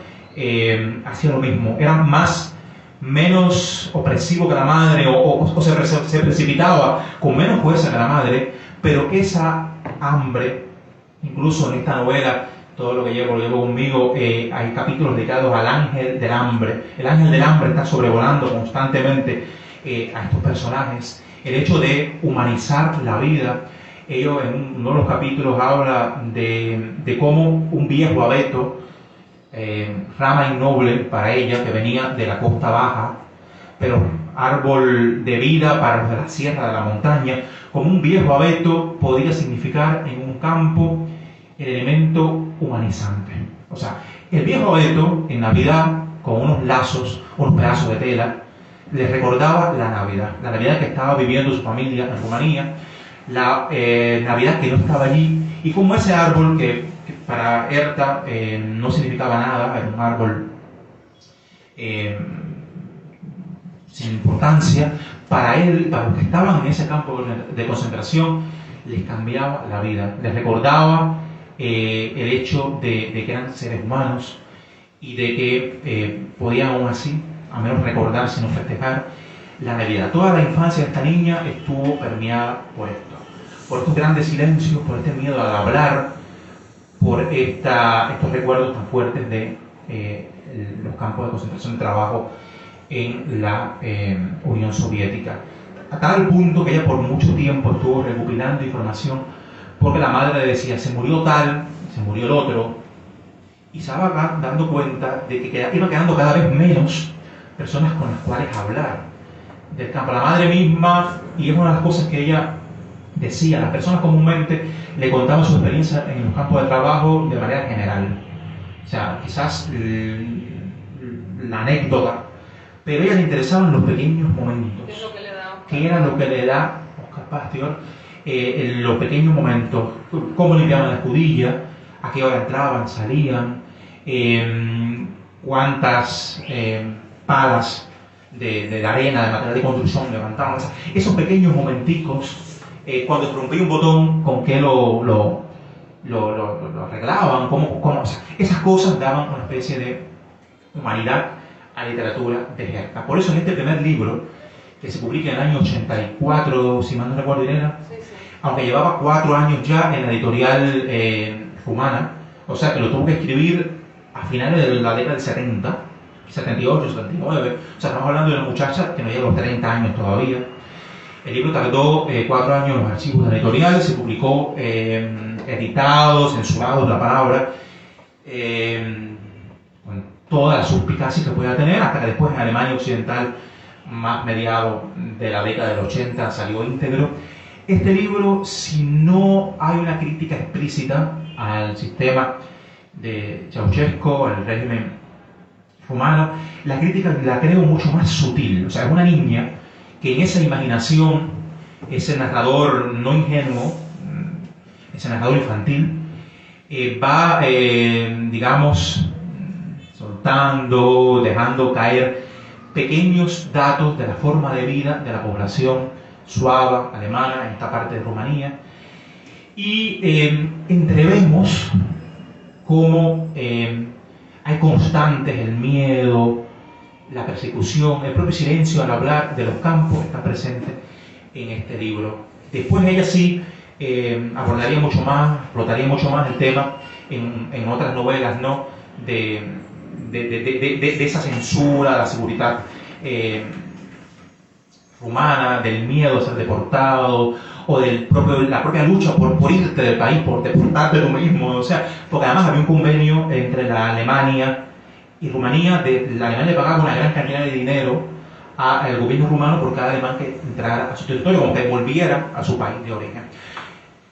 hacía lo mismo, era menos opresivo que la madre o se precipitaba con menos fuerza que la madre, pero esa hambre, incluso en esta novela, todo lo que lo llevo conmigo, hay capítulos dedicados al ángel del hambre. El ángel del hambre está sobrevolando constantemente a estos personajes. El hecho de humanizar la vida. Ellos en uno de los capítulos habla de cómo un viejo abeto, rama innoble para ella, que venía de la costa baja, pero árbol de vida para los de la sierra de la montaña, como un viejo abeto podía significar en un campo el elemento humanizante. O sea, el viejo abeto en Navidad, con unos lazos, unos pedazos de tela, les recordaba la Navidad que estaba viviendo su familia en Rumanía, la Navidad que no estaba allí, y como ese árbol que para Herta no significaba nada, era un árbol sin importancia, para él, para los que estaban en ese campo de concentración, les cambiaba la vida, les recordaba el hecho de que eran seres humanos y de que podían aún así, a menos recordar, sino festejar la Navidad. Toda la infancia de esta niña estuvo permeada por esto, por estos grandes silencios, por este miedo al hablar, por estos recuerdos tan fuertes de los campos de concentración de trabajo en la Unión Soviética. A tal punto que ella por mucho tiempo estuvo recopilando información, porque la madre le decía, se murió tal, se murió el otro, y se va dando cuenta de que iba quedando cada vez menos personas con las cuales hablar del campo. La madre misma, y es una de las cosas que ella decía, las personas comúnmente le contaban su experiencia en los campos de trabajo de manera general. O sea, quizás la anécdota, pero a ella le interesaban los pequeños momentos. ¿Qué es lo que le da? ¿Qué era lo que le da Oscar Pastior? Los pequeños momentos, cómo limpiaban la escudilla, a qué hora entraban, salían, cuántas palas de arena, de material de construcción levantaban. Esos pequeños momenticos, cuando rompía un botón, con qué lo arreglaban, o sea, esas cosas daban una especie de humanidad a la literatura de Herta. Por eso en este primer libro, que se publica en el año 84, si mal no recuerdo, Irena, Sí. aunque llevaba 4 años ya en la editorial rumana, o sea que lo tuvo que escribir a finales de la década del 70, 78, 79, o sea, estamos hablando de una muchacha que no llega a los 30 años todavía. El libro tardó 4 años en los archivos de la editorial, se publicó editado, censurado la palabra, con todas las suspicacias que podía tener, hasta que después en Alemania Occidental, más mediado de la década del 80, salió íntegro. Este libro, si no hay una crítica explícita al sistema de Ceausescu, el régimen rumano, la crítica la creo mucho más sutil. O sea, es una niña que en esa imaginación, ese narrador no ingenuo, ese narrador infantil, va, digamos, soltando, dejando caer pequeños datos de la forma de vida de la población suava, alemana, en esta parte de Rumanía, y entrevemos cómo hay constantes el miedo, la persecución, el propio silencio al hablar de los campos está presente en este libro. Después ella sí abordaría mucho más, explotaría mucho más el tema en otras novelas, ¿no? de esa censura, la seguridad rumana, del miedo a ser deportado, o la propia lucha por irte del país, por deportarte tú mismo, o sea, porque además había un convenio entre la Alemania y Rumanía, la Alemania le pagaba una gran cantidad de dinero al gobierno rumano por cada alemán que entrara a su territorio, como que volviera a su país de origen.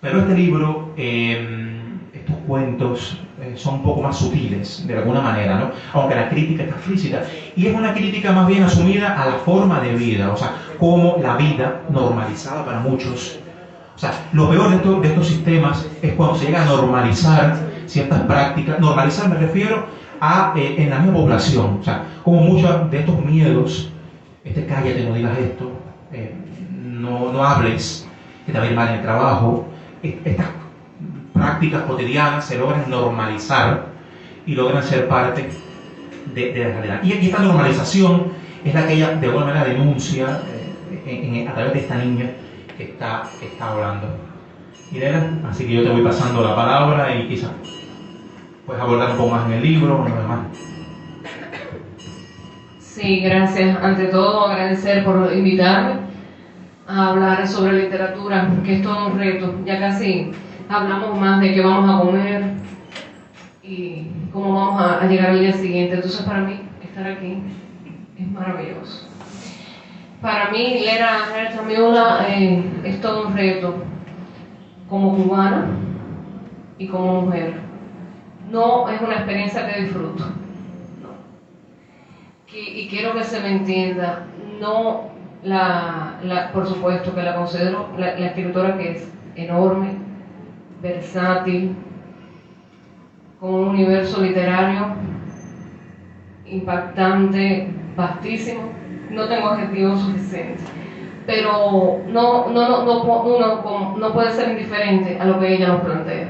Pero este libro, estos cuentos, son un poco más sutiles, de alguna manera, ¿no? Aunque la crítica está explícita. Y es una crítica más bien asumida a la forma de vida, o sea, cómo la vida normalizada para muchos. O sea, lo peor de estos sistemas es cuando se llega a normalizar ciertas prácticas. Normalizar me refiero a en la misma población. O sea, como muchos de estos miedos, cállate, no digas esto, no hables, que te va a ir mal en el trabajo, estas prácticas cotidianas se logran normalizar y logran ser parte de la realidad. Y esta normalización es la que ella de alguna manera denuncia a través de esta niña que está hablando. Irene, así que yo te voy pasando la palabra y quizás puedes abordar un poco más en el libro o en lo demás. Sí, gracias. Ante todo, agradecer por invitarme a hablar sobre literatura, que es todo un reto. Ya casi hablamos más de qué vamos a comer y cómo vamos a llegar al día siguiente. Entonces, para mí, estar aquí es maravilloso. Para mí, leer a Herta Müller es todo un reto, como cubana y como mujer. No es una experiencia que disfruto. No. Y quiero que se me entienda. No, por supuesto que la considero la escritora que es enorme, versátil, con un universo literario impactante, vastísimo. No tengo adjetivos suficientes, pero uno puede ser indiferente a lo que ella nos plantea.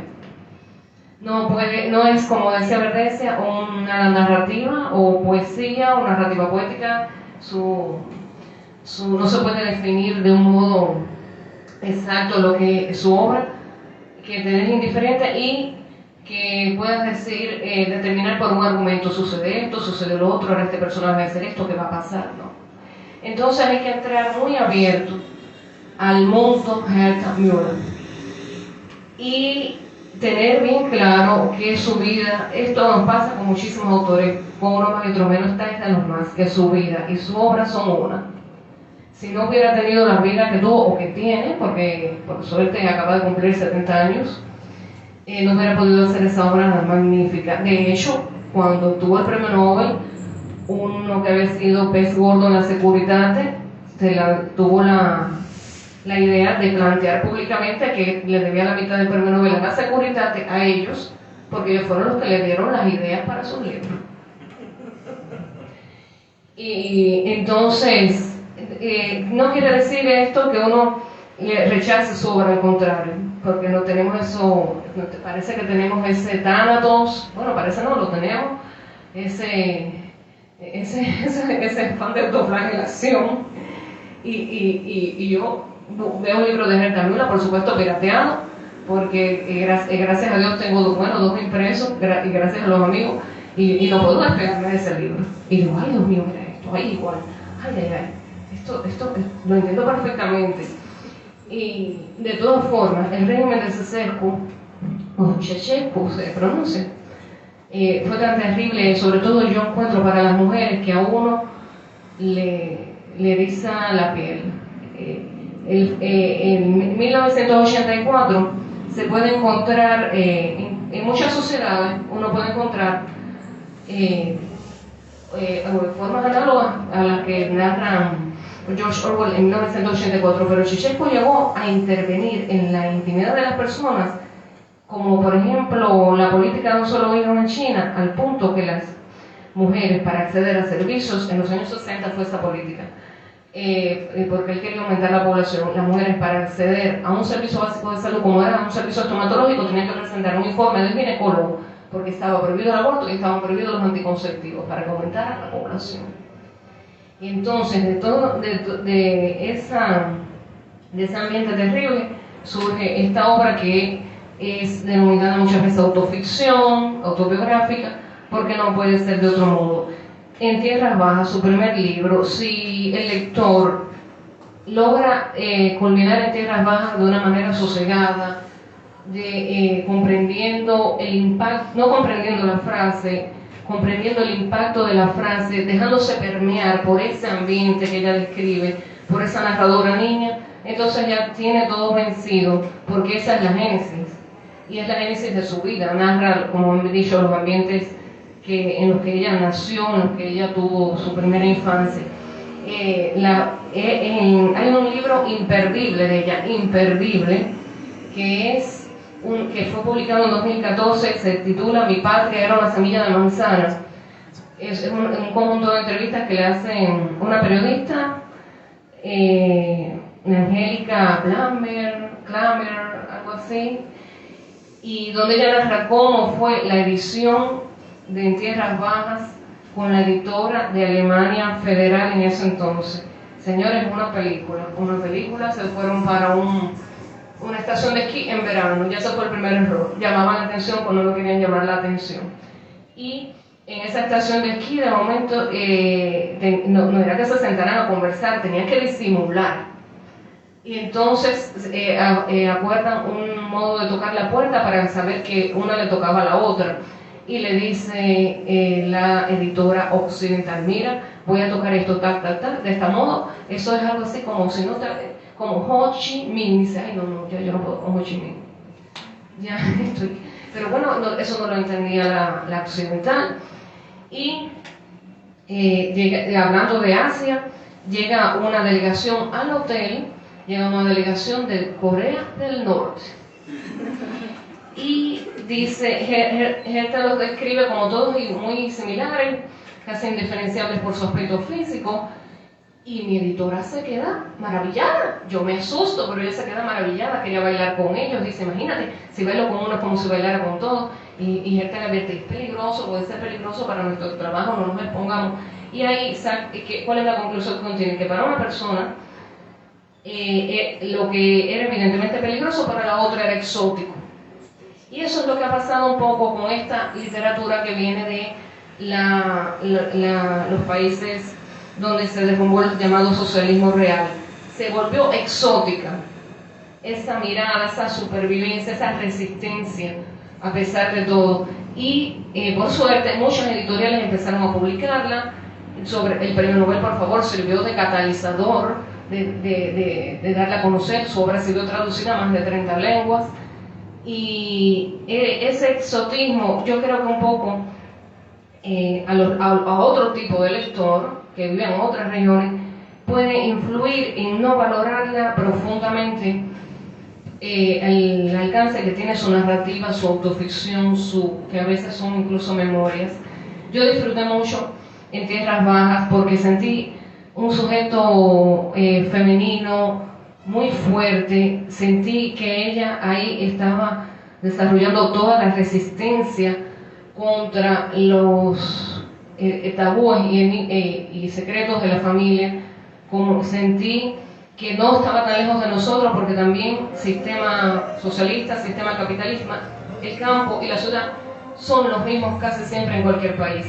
No es, como decía Verdesia, una narrativa o poesía o narrativa poética. No se puede definir de un modo exacto lo que es su obra, que te deje indiferente y que puedas decir, determinar por un argumento, sucede esto, sucede lo otro, ahora este personaje va a hacer esto, ¿qué va a pasar? ¿No? Entonces hay que entrar muy abierto al mundo Herta Müller y tener bien claro que su vida, esto nos pasa con muchísimos autores, con uno más y otro menos, está de los más, que su vida y su obra son una. Si no hubiera tenido la vida que tuvo o que tiene, porque por suerte acaba de cumplir 70 años, no hubiera podido hacer esa obra magnífica. De hecho, cuando tuvo el premio Nobel, uno que había sido pez gordo en la Securitate, tuvo la idea de plantear públicamente que le debía la mitad del premio Nobel a la Securitate, a ellos, porque ellos fueron los que le dieron las ideas para su libro. Y entonces, no quiere decir esto que uno rechace su obra, al contrario, porque no tenemos eso, parece que tenemos ese tánatos, bueno, parece no, lo tenemos, ese afán de autoflagelación, y yo veo un libro de Herta Müller, por supuesto pirateado, porque gracias a Dios tengo dos impresos, y gracias a los amigos, y no puedo despegarme de ese libro. Y digo, ay Dios mío, mira esto, ay igual, ay, esto lo entiendo perfectamente. Y de todas formas, el régimen de Ceausescu, o Ceausescu se pronuncia, fue tan terrible, sobre todo yo encuentro para las mujeres, que a uno le eriza la piel. En 1984 se puede encontrar en muchas sociedades uno puede encontrar formas análogas a las que narra George Orwell en 1984, pero Shevchenko llegó a intervenir en la intimidad de las personas, como por ejemplo la política de un solo hijo en China, al punto que las mujeres, para acceder a servicios, en los años 60 fue esa política, porque él quería aumentar la población. Las mujeres, para acceder a un servicio básico de salud, como era un servicio estomatológico, tenían que presentar un informe del ginecólogo, porque estaba prohibido el aborto y estaban prohibidos los anticonceptivos, para que aumentara la población. Y entonces, de ese ambiente terrible, surge esta obra que es denominada muchas veces autoficción, autobiográfica, porque no puede ser de otro modo. En Tierras Bajas, su primer libro, si el lector logra culminar en Tierras Bajas de una manera sosegada, comprendiendo el impacto, no comprendiendo la frase, comprendiendo el impacto de la frase, dejándose permear por ese ambiente que ella describe, por esa narradora niña, entonces ya tiene todo vencido, porque esa es la génesis, y es la génesis de su vida. Narra, como he dicho, los ambientes en los que ella nació, en los que ella tuvo su primera infancia. Hay un libro imperdible de ella, imperdible, que fue publicado en 2014, se titula Mi patria era una semilla de manzanas. Es un conjunto de entrevistas que le hacen una periodista, Angélica Klamer, algo así, y donde ella narra cómo fue la edición de En Tierras Bajas con la editora de Alemania Federal en ese entonces. Señores, una película, se fueron para una estación de esquí en verano, ya se fue el primer error, llamaban la atención cuando no querían llamar la atención. Y en esa estación de esquí, de momento, no era que se sentaran a conversar, tenían que disimular. Y entonces acuerdan un modo de tocar la puerta para saber que una le tocaba a la otra. Y le dice la editora occidental, mira, voy a tocar esto tal, de este modo. Eso es algo así como si no como Ho Chi Minh. Dice, ay, no, yo no puedo con Ho Chi Minh. Ya estoy. Pero bueno, eso no lo entendía la occidental. Y hablando de Asia, llega una delegación al hotel, llega una delegación de Corea del Norte. Y dice, Herta los describe como todos muy similares, casi indiferenciables por su aspecto físico, y mi editora se queda maravillada. Yo me asusto, pero ella se queda maravillada, quería bailar con ellos. Dice, imagínate, si bailo con uno es como si bailara con todos. Y Herta le advierte, es peligroso, puede ser peligroso para nuestro trabajo, no nos expongamos. Y ahí, ¿cuál es la conclusión que contiene? Que para una persona, lo que era evidentemente peligroso, para la otra era exótico. Y eso es lo que ha pasado un poco con esta literatura que viene de los países donde se derrumbó el llamado socialismo real. Se volvió exótica esa mirada, esa supervivencia, esa resistencia a pesar de todo. Y por suerte muchas editoriales empezaron a publicarla. El premio Nobel, por favor, sirvió de catalizador, de darla a conocer. Su obra ha sido traducida a más de 30 lenguas. Y ese exotismo, yo creo que un poco a otro tipo de lector que vive en otras regiones puede influir en no valorarla profundamente, el alcance que tiene su narrativa, su autoficción, que a veces son incluso memorias. Yo disfruté mucho en Tierras Bajas porque sentí un sujeto femenino muy fuerte, sentí que ella ahí estaba desarrollando toda la resistencia contra los tabúes y secretos de la familia, como sentí que no estaba tan lejos de nosotros, porque también sistema socialista, sistema capitalista, el campo y la ciudad son los mismos casi siempre en cualquier país.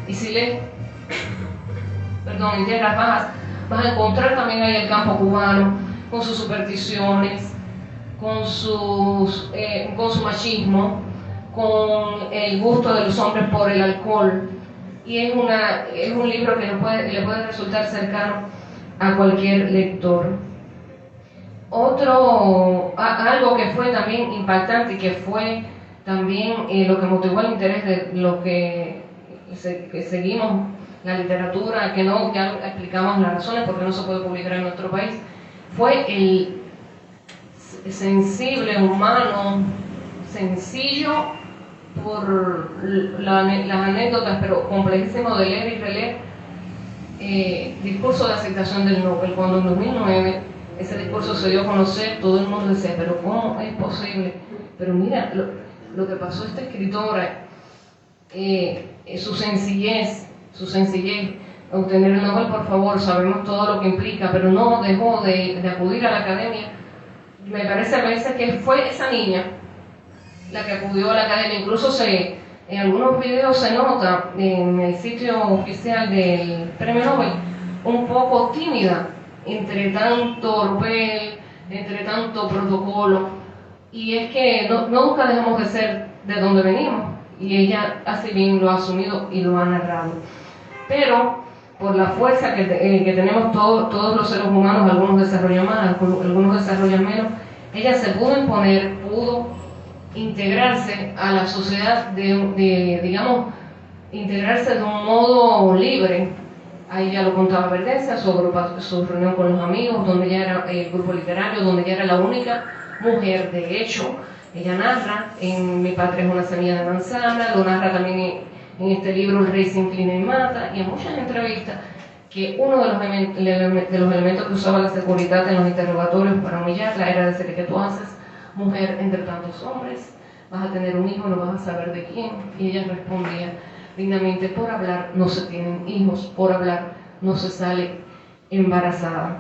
Y si lees, en Tierras Bajas, vas a encontrar también ahí el campo cubano, con sus supersticiones, con su machismo, con el gusto de los hombres por el alcohol. Y es un libro que le puede resultar cercano a cualquier lector. Algo que fue también impactante y que fue También lo que motivó el interés de los que seguimos la literatura, que ya explicamos las razones por qué no se puede publicar en nuestro país, fue el sensible, humano, sencillo, por las anécdotas, pero complejísimo de leer y releer, discurso de aceptación del Nobel. Cuando en 2009 ese discurso se dio a conocer, todo el mundo decía, pero ¿cómo es posible? Pero mira, lo que pasó a esta escritora, su sencillez, obtener el Nobel, por favor, sabemos todo lo que implica, pero no dejó de acudir a la academia. Me parece a veces que fue esa niña la que acudió a la academia. Incluso en algunos videos se nota en el sitio oficial del Premio Nobel un poco tímida, entre tanto oropel, entre tanto protocolo, y es que nunca dejamos de ser de donde venimos, y ella así bien lo ha asumido y lo ha narrado. Pero por la fuerza que tenemos todos los seres humanos, algunos desarrollan más, algunos desarrollan menos, ella se pudo imponer, pudo integrarse a la sociedad, digamos, integrarse de un modo libre. Ahí ya lo contaba Verdecia, su reunión con los amigos, donde ella era el grupo literario, donde ella era la única mujer. De hecho, ella narra en Mi patria es una semilla de manzana, lo narra también en este libro El rey se inclina y mata, y en muchas entrevistas, que uno de los elementos que usaba la seguridad en los interrogatorios para humillarla era decir, que tú haces, mujer entre tantos hombres, vas a tener un hijo, no vas a saber de quién. Y ella respondía dignamente, por hablar no se tienen hijos, por hablar no se sale embarazada.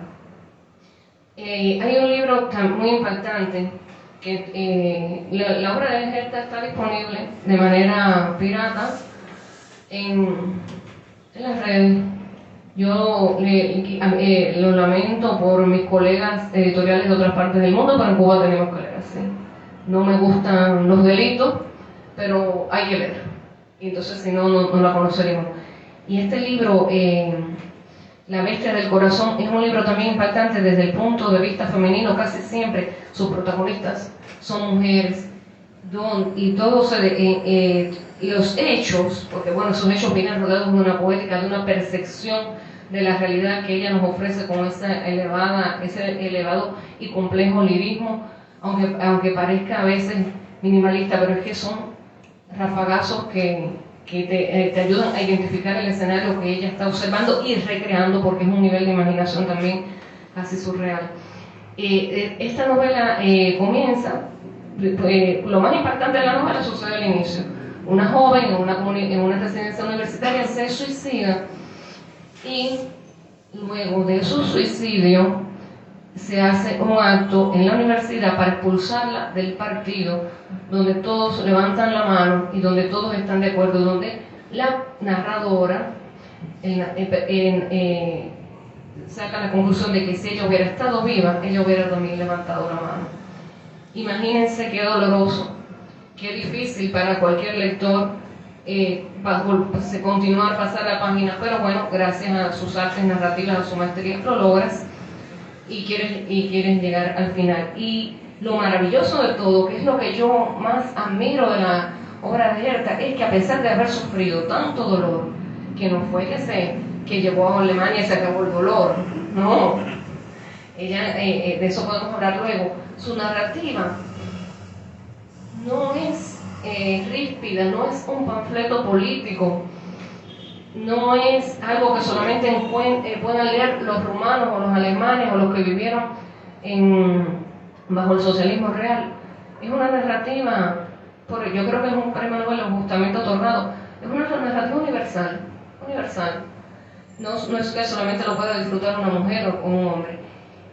Hay un libro muy impactante, que la obra de Herta está disponible de manera pirata en las redes. Yo lo lamento por mis colegas editoriales de otras partes del mundo, pero en Cuba tenemos que leer así. No me gustan los delitos, pero hay que leer. Y entonces, si no, no la conoceremos. Y este libro, La bestia del corazón, es un libro también impactante desde el punto de vista femenino. Casi siempre sus protagonistas son mujeres, y todos los hechos, porque bueno, esos hechos vienen rodeados de una poética, de una percepción de la realidad que ella nos ofrece con ese elevado y complejo lirismo, aunque parezca a veces minimalista, pero es que son rafagazos que te ayudan a identificar el escenario que ella está observando y recreando, porque es un nivel de imaginación también casi surreal. Esta novela comienza, lo más impactante de la novela sucede al inicio. Una joven en una residencia universitaria se suicida, y luego de su suicidio se hace un acto en la universidad para expulsarla del partido, donde todos levantan la mano y donde todos están de acuerdo, donde la narradora saca la conclusión de que si ella hubiera estado viva, ella hubiera también levantado la mano. Imagínense qué doloroso, qué difícil para cualquier lector continuar, pasar la página, pero bueno, gracias a sus artes narrativas, a su maestría, lo logras y quieres llegar al final. Y lo maravilloso de todo, que es lo que yo más admiro de la obra de Herta, es que a pesar de haber sufrido tanto dolor, que no fue que llegó a Alemania y se acabó el dolor, no, ella, de eso podemos hablar luego, su narrativa no es ríspida, no es un panfleto político, no es algo que solamente puedan leer los rumanos o los alemanes o los que vivieron bajo el socialismo real. Es una narrativa, yo creo que es un premio Nobel justamente otorgado, es una narrativa universal. No es que solamente lo pueda disfrutar una mujer o un hombre.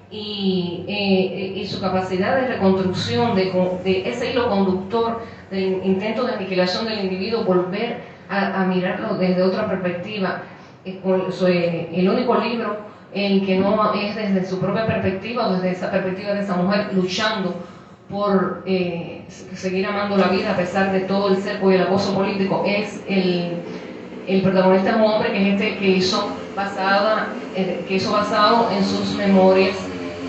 Y su capacidad de reconstrucción de ese hilo conductor del intento de aniquilación del individuo, volver a mirarlo desde otra perspectiva. El único libro en el que no es desde su propia perspectiva o desde esa perspectiva de esa mujer luchando por seguir amando la vida a pesar de todo el cerco y el acoso político, es el protagonista, es un hombre que hizo basado en sus memorias,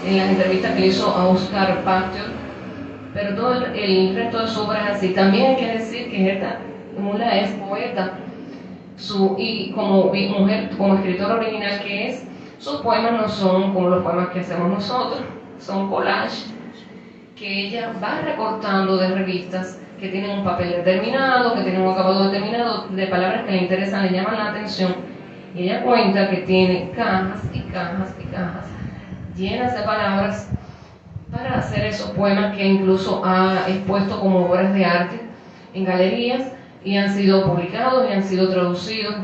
en las entrevistas que hizo a Oscar Pasteur, pero todo el resto de su obra es así. También hay que decir que Gerda Müller es poeta, y como mujer, como escritora original que es, sus poemas no son como los poemas que hacemos nosotros, son collages que ella va recortando de revistas que tienen un papel determinado, que tienen un acabado determinado, de palabras que le interesan, le llaman la atención, y ella cuenta que tiene cajas y cajas y cajas llenas de palabras para hacer esos poemas que incluso ha expuesto como obras de arte en galerías y han sido publicados y han sido traducidos.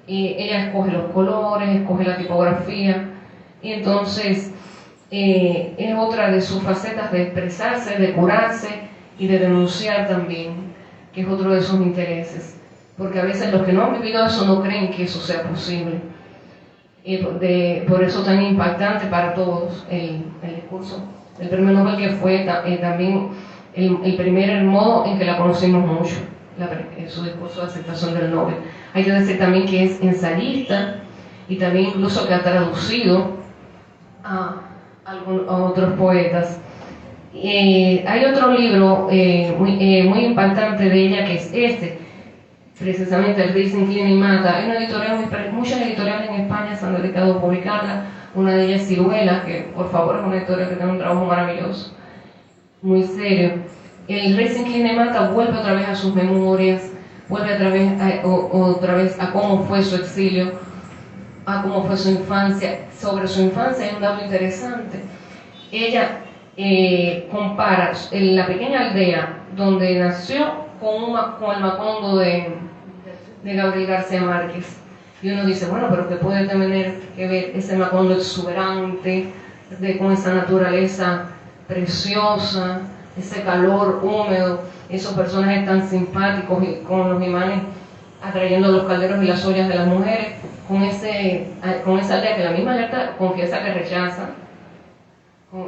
Y ella escoge los colores, escoge la tipografía, y entonces es otra de sus facetas de expresarse, de curarse y de denunciar también, que es otro de sus intereses, porque a veces los que no han vivido eso no creen que eso sea posible. Por eso tan impactante para todos el discurso del premio Nobel, que fue también el primer modo en que la conocimos mucho, su discurso de aceptación del Nobel. Hay que decir también que es ensayista y también incluso que ha traducido a otros poetas. Hay otro libro muy impactante de ella, que es precisamente El Rey se inclina y mata. Hay una editorial, muchas editoriales en España se han dedicado a publicarla. Una de ellas, Ciruela, que por favor es una editorial que tiene un trabajo maravilloso, muy serio. El Rey se inclina y mata vuelve otra vez a sus memorias, vuelve otra vez a cómo fue su exilio, a cómo fue su infancia. Sobre su infancia hay un dato interesante. Ella compara la pequeña aldea donde nació con el Macondo de Gabriel García Márquez. Y uno dice, bueno, pero ¿qué puede tener que ver ese Macondo exuberante, con esa naturaleza preciosa, ese calor húmedo, esos personajes tan simpáticos y con los imanes atrayendo los calderos y las ollas de las mujeres, con esa aldea que la misma Gerda confiesa que rechaza,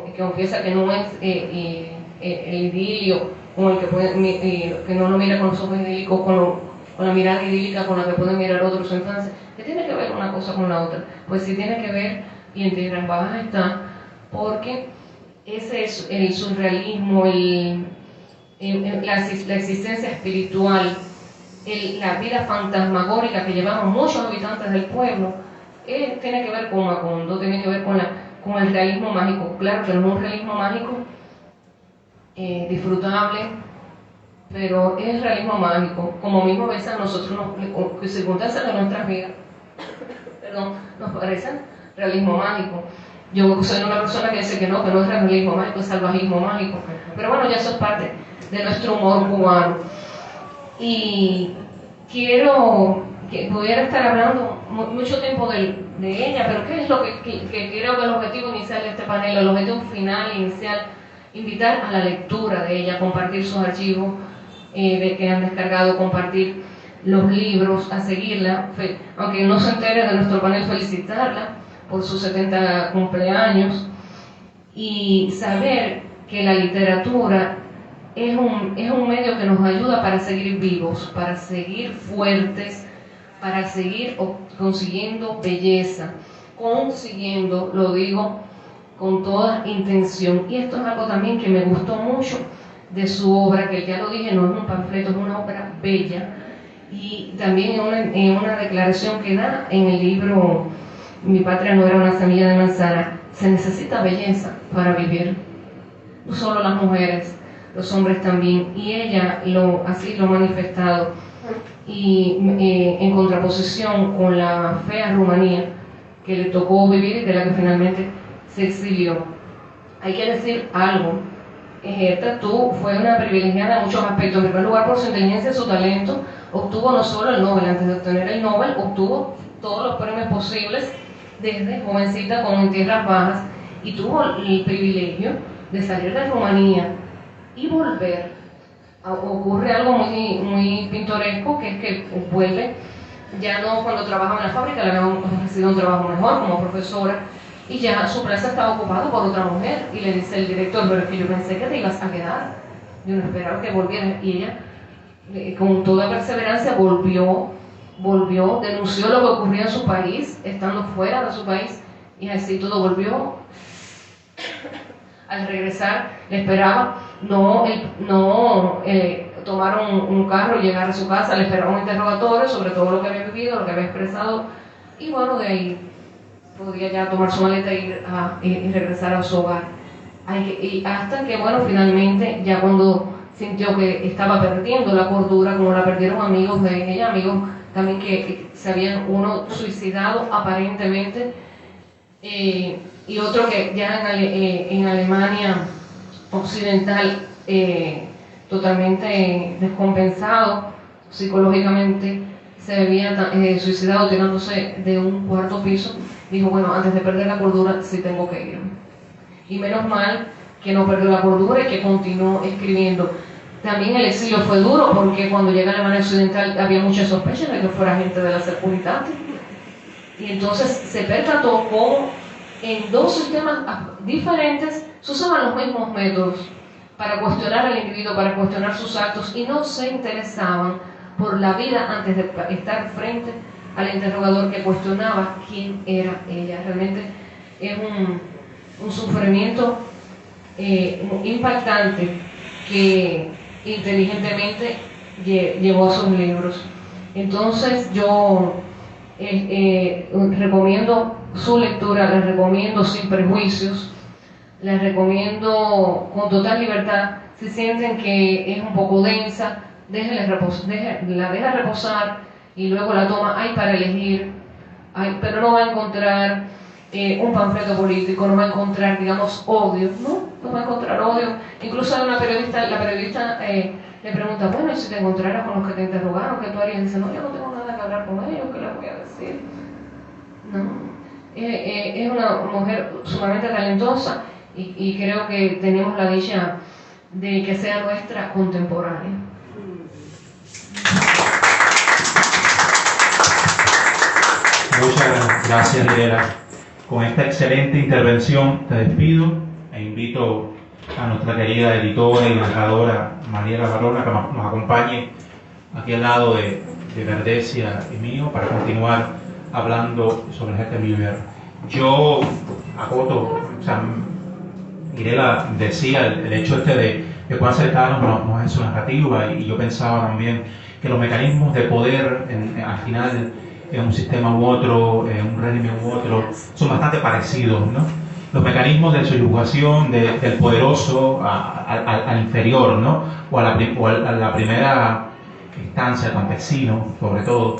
que confiesa que no es el idilio con el que no lo mira con los ojos idílicos, con la mirada idílica con la que pueden mirar otros su infancia. ¿Qué tiene que ver una cosa con la otra? Pues sí tiene que ver, y en tierras bajas está, porque ese es el surrealismo, la existencia espiritual, la vida fantasmagórica que llevamos muchos habitantes del pueblo, tiene que ver con Macondo, tiene que ver con el realismo mágico. Claro que no es un realismo mágico disfrutable, pero es realismo mágico, como mismo ves a nosotros, circunstancias de nuestras vidas, nos parecen realismo mágico. Yo soy una persona que dice que no es realismo mágico, es salvajismo mágico, pero bueno, ya eso es parte de nuestro humor cubano. Y quiero que pudiera estar hablando mucho tiempo de ella, pero ¿qué es lo que creo que el objetivo inicial de este panel, el objetivo final inicial? Invitar a la lectura de ella, compartir sus archivos que han descargado, compartir los libros, a seguirla, aunque no se entere de nuestro panel, felicitarla por sus 70 cumpleaños, y saber que la literatura es un medio que nos ayuda para seguir vivos, para seguir fuertes, para seguir consiguiendo belleza, lo digo con toda intención. Y esto es algo también que me gustó mucho de su obra, que ya lo dije, no es un panfleto, es una obra bella, y también en una declaración que da en el libro Mi patria no era una semilla de manzana. Se necesita belleza para vivir, no solo las mujeres, los hombres también, y ella así lo ha manifestado, y en contraposición con la fea Rumanía que le tocó vivir y de la que finalmente se exilió. Hay que decir algo, Gerda fue una privilegiada en muchos aspectos. En primer lugar, por su inteligencia y su talento, obtuvo no solo el Nobel, antes de obtener el Nobel, obtuvo todos los premios posibles desde jovencita con En Tierras Bajas, y tuvo el privilegio de salir de Rumanía y volver. Ocurre algo muy pintoresco, que es que vuelve, ya no cuando trabajaba en la fábrica, le habían ofrecido un trabajo mejor como profesora, y ya su plaza estaba ocupada por otra mujer, y le dice el director, pero es que yo pensé que te ibas a quedar, yo no esperaba que volvieras. Y ella, con toda perseverancia, volvió, denunció lo que ocurría en su país, estando fuera de su país, y así todo volvió. Al regresar, le esperaba tomaron un carro y llegaron a su casa, le esperaron un interrogatorio sobre todo lo que había vivido, lo que había expresado, y bueno, de ahí podía ya tomar su maleta y regresar a su hogar. Y hasta que, bueno, finalmente, ya cuando sintió que estaba perdiendo la cordura, como la perdieron amigos de ella, amigos también que se habían uno suicidado aparentemente, y otro que ya en Alemania Occidental, totalmente descompensado psicológicamente, se había suicidado tirándose de un cuarto piso. Dijo, bueno, antes de perder la cordura sí tengo que ir. Y menos mal que no perdió la cordura y que continuó escribiendo. También el exilio fue duro porque cuando llega a Alemania Occidental había muchas sospechas de que fuera gente de la Securitate. Y entonces se percató cómo en dos sistemas diferentes se usaban los mismos métodos para cuestionar al individuo, para cuestionar sus actos, y no se interesaban por la vida antes de estar frente al interrogador que cuestionaba quién era ella. Realmente es un sufrimiento impactante que inteligentemente llevó a sus libros. Entonces yo recomiendo su lectura, les recomiendo sin prejuicios, les recomiendo con total libertad. Si sienten que es un poco densa, la deja reposar y luego la toma. Hay para elegir, pero no va a encontrar un panfleto político, no va a encontrar, digamos, odio, no va a encontrar odio. Incluso hay la periodista le pregunta, bueno, ¿y si te encontraras con los que te interrogaron, qué tú harías? Y dice, no, yo no tengo nada que hablar con ellos, ¿qué les voy a decir? No. Es una mujer sumamente talentosa y creo que tenemos la dicha de que sea nuestra contemporánea. Muchas gracias, Irela. Con esta excelente intervención te despido e invito a nuestra querida editora y narradora Mariela Barona que nos acompañe aquí al lado de Verdesia y mío para continuar hablando sobre Hector Miller. Yo acoto, o sea, Irela decía el hecho de cuán cercanos nos es su narrativa, y yo pensaba también que los mecanismos de poder al final en un sistema u otro, en un régimen u otro, son bastante parecidos, ¿no? Los mecanismos de subjugación del poderoso al inferior, ¿no? O a la primera instancia, campesino, sobre todo,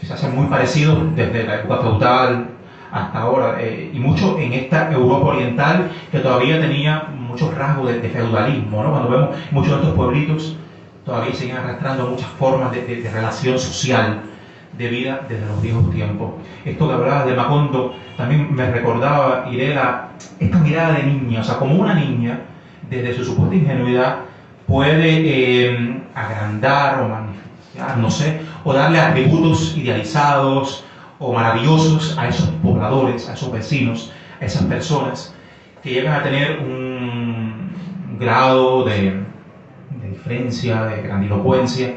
se hacen muy parecidos desde la época feudal hasta ahora, y mucho en esta Europa oriental que todavía tenía muchos rasgos de feudalismo, ¿no? Cuando vemos muchos de estos pueblitos todavía siguen arrastrando muchas formas de relación social, de vida desde los viejos tiempos. Esto que hablabas de Macondo también me recordaba, Irela, esta mirada de niña, o sea, como una niña desde su supuesta ingenuidad puede agrandar o magnificar, no sé, o darle atributos idealizados o maravillosos a esos pobladores, a esos vecinos, a esas personas que llegan a tener un grado de diferencia, de grandilocuencia,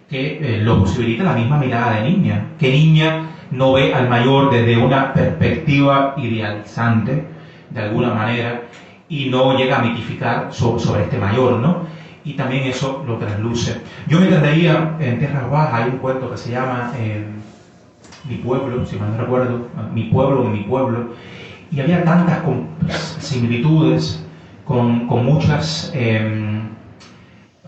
que lo posibilita la misma mirada de niña. ¿Qué niña no ve al mayor desde una perspectiva idealizante, de alguna manera, y no llega a mitificar sobre este mayor, ¿no? Y también eso lo trasluce. Yo me leía en Tierras Bajas, hay un cuento que se llama Mi pueblo, si mal no recuerdo, Mi pueblo, y había tantas similitudes con muchas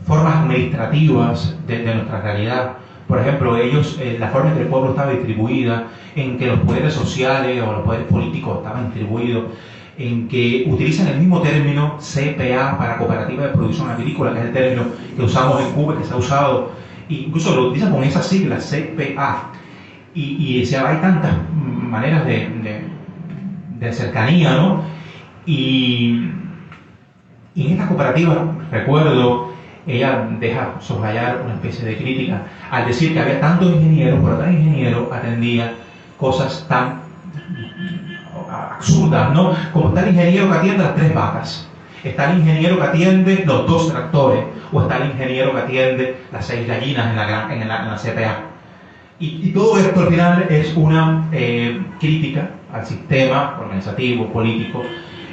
formas administrativas de nuestra realidad. Por ejemplo, ellos, la forma en que el pueblo estaba distribuida, en que los poderes sociales o los poderes políticos estaban distribuidos, en que utilizan el mismo término CPA para Cooperativa de Producción Agrícola, que es el término que usamos en Cuba, que se ha usado, incluso lo utilizan con esas siglas, CPA. Y hay tantas maneras de cercanía, ¿no? Y en esta cooperativa, recuerdo, ella deja soslayar una especie de crítica al decir que había tantos ingenieros, pero cada ingeniero atendía cosas tan absurdas, ¿no? Como está el ingeniero que atiende las 3 vacas, está el ingeniero que atiende los 2 tractores, o está el ingeniero que atiende las 6 gallinas en la CPA. Y todo esto al final es una crítica al sistema organizativo, político,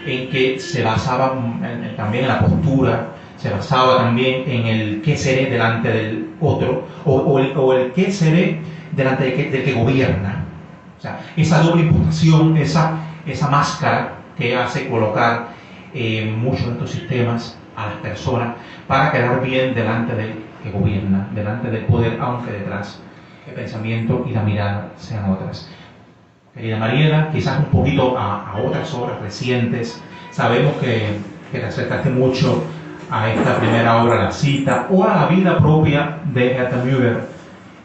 en que se basaba también en la postura, se basaba también en el qué seré delante del otro, o el qué seré delante del que gobierna. O sea, esa doble imputación, esa máscara que hace colocar muchos de estos sistemas a las personas para quedar bien delante del que gobierna, delante del poder, aunque detrás el pensamiento y la mirada sean otras. Querida Mariela, quizás un poquito a otras obras recientes. Sabemos que te acercaste mucho a esta primera obra, La Cita, o a la vida propia de Herta Müller,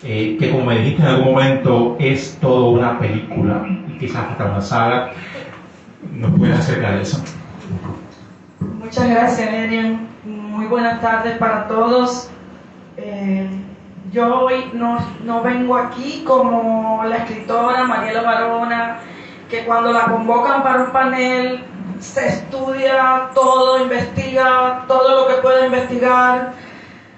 que como me dijiste en algún momento es toda una película y quizás hasta una saga. ¿Nos puedes acercar de eso? Muchas gracias, Adrián. Muy buenas tardes para todos. Yo hoy no vengo aquí como la escritora Mariela Barona, que cuando la convocan para un panel se estudia todo, investiga todo lo que puede investigar,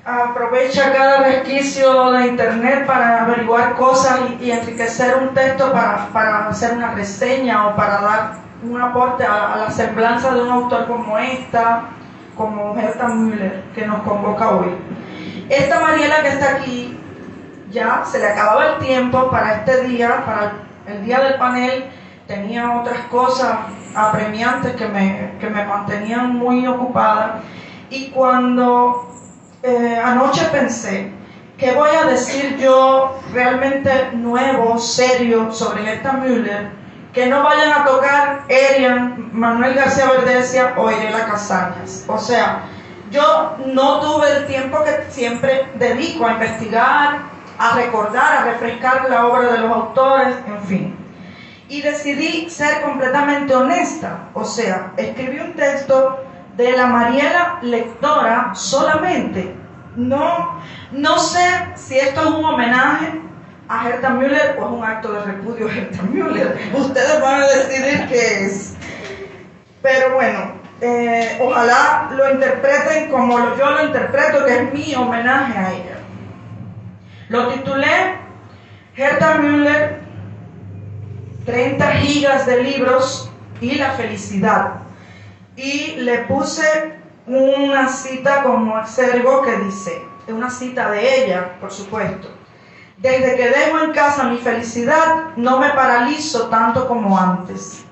aprovecha cada resquicio de internet para averiguar cosas y enriquecer un texto para hacer una reseña o para dar un aporte a la semblanza de un autor como Herta Müller, que nos convoca hoy. Esta Mariela que está aquí, ya se le acababa el tiempo para este día, para el día del panel. Tenía otras cosas apremiantes que me mantenían muy ocupada. Y cuando anoche pensé, ¿qué voy a decir yo realmente nuevo, serio, sobre Herta Müller? Que no vayan a tocar Erian, Manuel García Verdesia o Irela Casañas. O sea, yo no tuve el tiempo que siempre dedico a investigar, a recordar, a refrescar la obra de los autores, en fin. Y decidí ser completamente honesta, o sea, escribí un texto de la Mariela lectora solamente. No sé si esto es un homenaje a Herta Müller o es un acto de repudio a Herta Müller. Ustedes van a decidir qué es. Pero bueno, ojalá lo interpreten como yo lo interpreto, que es mi homenaje a ella. Lo titulé Herta Müller, 30 gigas de libros y la felicidad. Y le puse una cita como exergo que dice, una cita de ella, por supuesto: desde que dejo en casa mi felicidad, no me paralizo tanto como antes.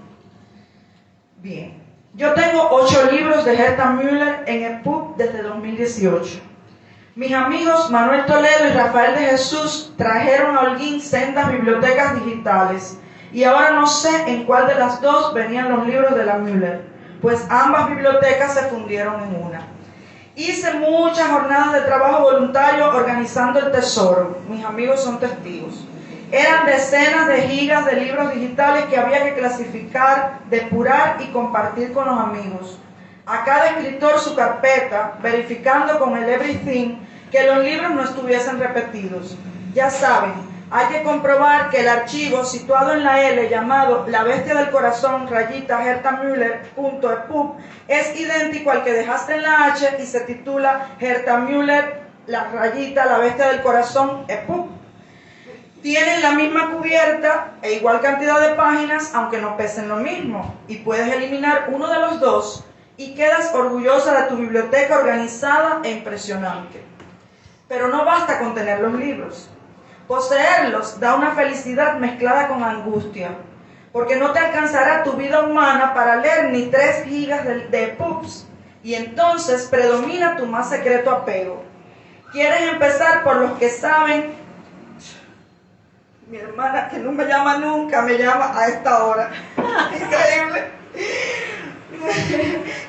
Bien, yo tengo 8 libros de Herta Müller en EPUB desde 2018. Mis amigos Manuel Toledo y Rafael de Jesús trajeron a Holguín sendas bibliotecas digitales y ahora no sé en cuál de las dos venían los libros de la Müller, pues ambas bibliotecas se fundieron en una. Hice muchas jornadas de trabajo voluntario organizando el tesoro. Mis amigos son testigos. Eran decenas de gigas de libros digitales que había que clasificar, depurar y compartir con los amigos. A cada escritor su carpeta, verificando con el Everything que los libros no estuviesen repetidos. Ya saben, hay que comprobar que el archivo situado en la L, llamado La Bestia del Corazón, _hertamüller.epub, es idéntico al que dejaste en la H y se titula Herta Müller, La Bestia del Corazón, epub. Tienen la misma cubierta e igual cantidad de páginas, aunque no pesen lo mismo, y puedes eliminar uno de los dos y quedas orgullosa de tu biblioteca organizada e impresionante. Pero no basta con tener los libros. Poseerlos da una felicidad mezclada con angustia, porque no te alcanzará tu vida humana para leer ni 3 gigas de EPUBs, y entonces predomina tu más secreto apego. ¿Quieres empezar por los que saben? Mi hermana, que no me llama nunca, me llama a esta hora. Increíble.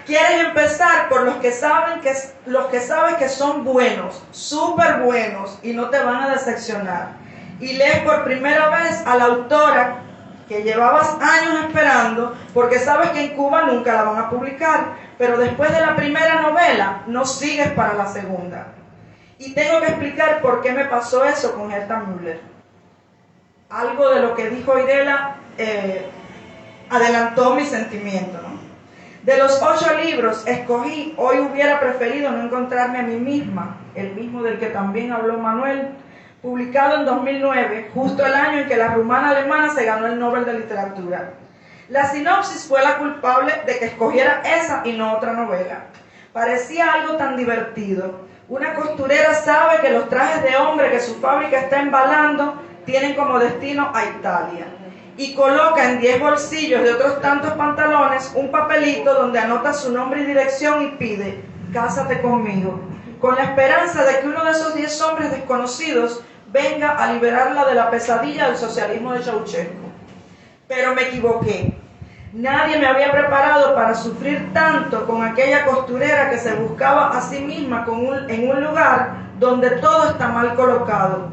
¿Quieres empezar por los que sabes que son buenos, súper buenos y no te van a decepcionar? Y lees por primera vez a la autora que llevabas años esperando, porque sabes que en Cuba nunca la van a publicar, pero después de la primera novela no sigues para la segunda. Y tengo que explicar por qué me pasó eso con Herta Müller. Algo de lo que dijo Irela adelantó mi sentimiento, ¿no? De los 8 libros escogí, hoy hubiera preferido no encontrarme a mí misma, el mismo del que también habló Manuel, publicado en 2009, justo el año en que la rumana alemana se ganó el Nobel de Literatura. La sinopsis fue la culpable de que escogiera esa y no otra novela. Parecía algo tan divertido. Una costurera sabe que los trajes de hombre que su fábrica está embalando tienen como destino a Italia. Y coloca en 10 bolsillos de otros tantos pantalones un papelito donde anota su nombre y dirección y pide: cásate conmigo, con la esperanza de que uno de esos 10 hombres desconocidos venga a liberarla de la pesadilla del socialismo de Ceausescu. Pero me equivoqué. Nadie me había preparado para sufrir tanto con aquella costurera que se buscaba a sí misma en un lugar donde todo está mal colocado.